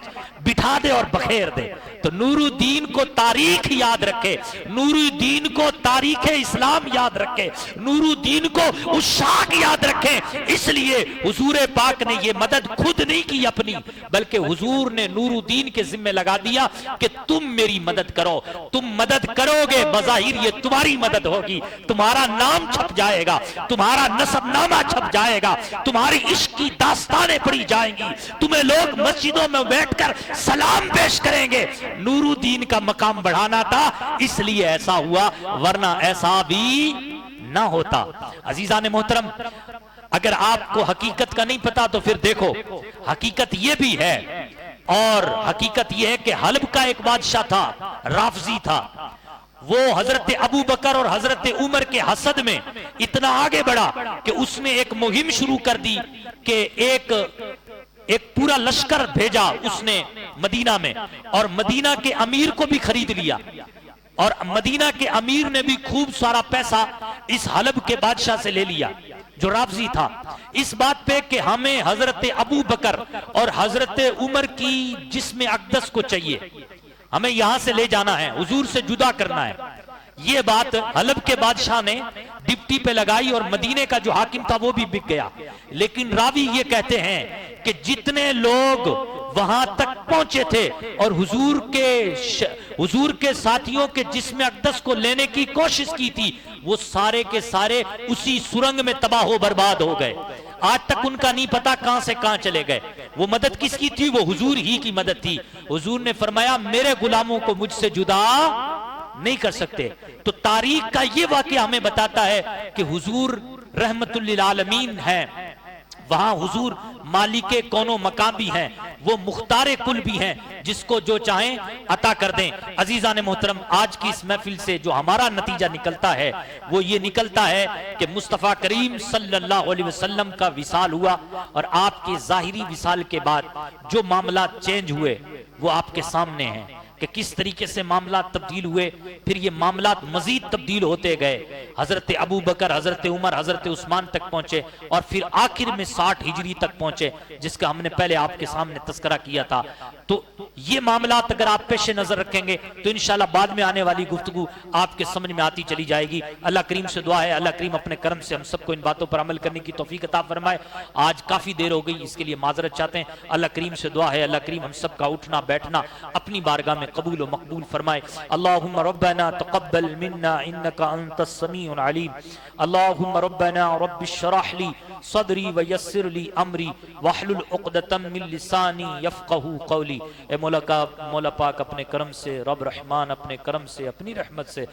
بٹھا دے اور بخیر دے. تو نور الدین کو تاریخ یاد رکھے، نور الدین کو تاریخ اسلام یاد رکھے، نور الدین کو عشاق یاد رکھیں. اس لیے حضور پاک نے یہ مدد خود نہیں کی اپنی، بلکہ حضور نے نور الدین کے ذمہ لگا دیا کہ تم میری مدد کرو. تم مدد کرو گے، بظاہر یہ تمہاری مدد ہوگی، تمہارا نام چھپ جائے گا، تمہارا نسب نامہ چھپ جائے گا، تمہاری عشق کی داستانیں پڑھی جائیں گی، تمہیں لوگ مسجدوں میں بیٹھ کر سلام پیش کریں گے. نور الدین کا مقام بڑھانا تھا، اس لیے ایسا ہوا، ورنہ ایسا بھی نہ ہوتا. عزیزان محترم، اگر آپ کو حقیقت کا نہیں پتا تو پھر دیکھو حقیقت یہ بھی ہے، اور حقیقت یہ ہے کہ حلب کا ایک بادشاہ تھا، رافضی تھا. وہ حضرت ابو بکر اور حضرت عمر کے حسد میں اتنا آگے بڑھا کہ اس نے ایک مہم شروع کر دی کہ ایک پورا لشکر بھیجا اس نے مدینہ میں، اور مدینہ کے امیر کو بھی خرید لیا، اور مدینہ کے امیر نے بھی خوب سارا پیسہ اس حلب کے بادشاہ سے لے لیا جو رافضی تھا، اس بات پہ کہ ہمیں حضرت ابو بکر اور حضرت عمر کی جسم اقدس کو چاہیے، ہمیں یہاں سے لے جانا ہے، حضور سے جدا کرنا ہے. یہ بات حلب کے بادشاہ نے ڈپٹی پہ لگائی اور مدینے کا جو حاکم تھا وہ بھی بک گیا. لیکن راوی یہ کہتے ہیں کہ جتنے لوگ وہاں تک پہنچے تھے اور حضور کے ساتھیوں کے جسم اقدس کو لینے کی کوشش کی تھی، وہ سارے کے سارے اسی سرنگ میں تباہ و برباد ہو گئے. آج تک ان کا نہیں پتا کہاں سے کہاں چلے گئے. وہ مدد کس کی تھی؟ وہ حضور ہی کی مدد تھی. حضور نے فرمایا میرے غلاموں کو مجھ سے جدا نہیں کر سکتے. تو تاریخ کا یہ واقعہ ہمیں بتاتا ہے کہ حضور رحمت للعالمین ہیں، وہاں حضور مالک کون و مقام بھی ہیں، وہ مختار کل بھی ہیں، جس کو جو چاہیں عطا کر دیں. عزیزان محترم، آج کی اس محفل سے جو ہمارا نتیجہ نکلتا ہے وہ یہ نکلتا ہے کہ مصطفیٰ کریم صلی اللہ علیہ وسلم کا وصال ہوا، اور آپ کے ظاہری وصال کے بعد جو معاملات چینج ہوئے وہ آپ کے سامنے ہیں کہ کس طریقے سے معاملات تبدیل ہوئے. پھر یہ معاملات مزید تبدیل ہوتے گئے، حضرت ابو بکر، حضرت عمر، حضرت عثمان تک پہنچے، اور پھر آخر میں 60 ہجری تک پہنچے، جس کا ہم نے پہلے آپ کے سامنے تذکرہ کیا تھا. تو یہ معاملات اگر آپ پیش نظر رکھیں گے تو انشاءاللہ بعد میں آنے والی گفتگو آپ کے سمجھ میں آتی چلی جائے گی. اللہ کریم سے دعا ہے اللہ کریم اپنے کرم سے ہم سب کو ان باتوں پر عمل کرنے کی توفیق عطا فرمائے. آج کافی دیر ہو گئی، اس کے لیے معذرت چاہتے ہیں. اللہ کریم سے دعا ہے اللہ کریم ہم سب کا اٹھنا بیٹھنا اپنی بارگاہ میں قبول و مقبول فرمائے. اللہم ربنا تقبل منا انکا انت السمیع العلیم. اللہم ربنا رب اشرح لی صدری ویسر لی امری واحلل عقدۃ من لسانی یفقہوا قولی. اے مولا پاک اپنے کرم سے، رب رحمان اپنے کرم سے، اپنی رحمت سے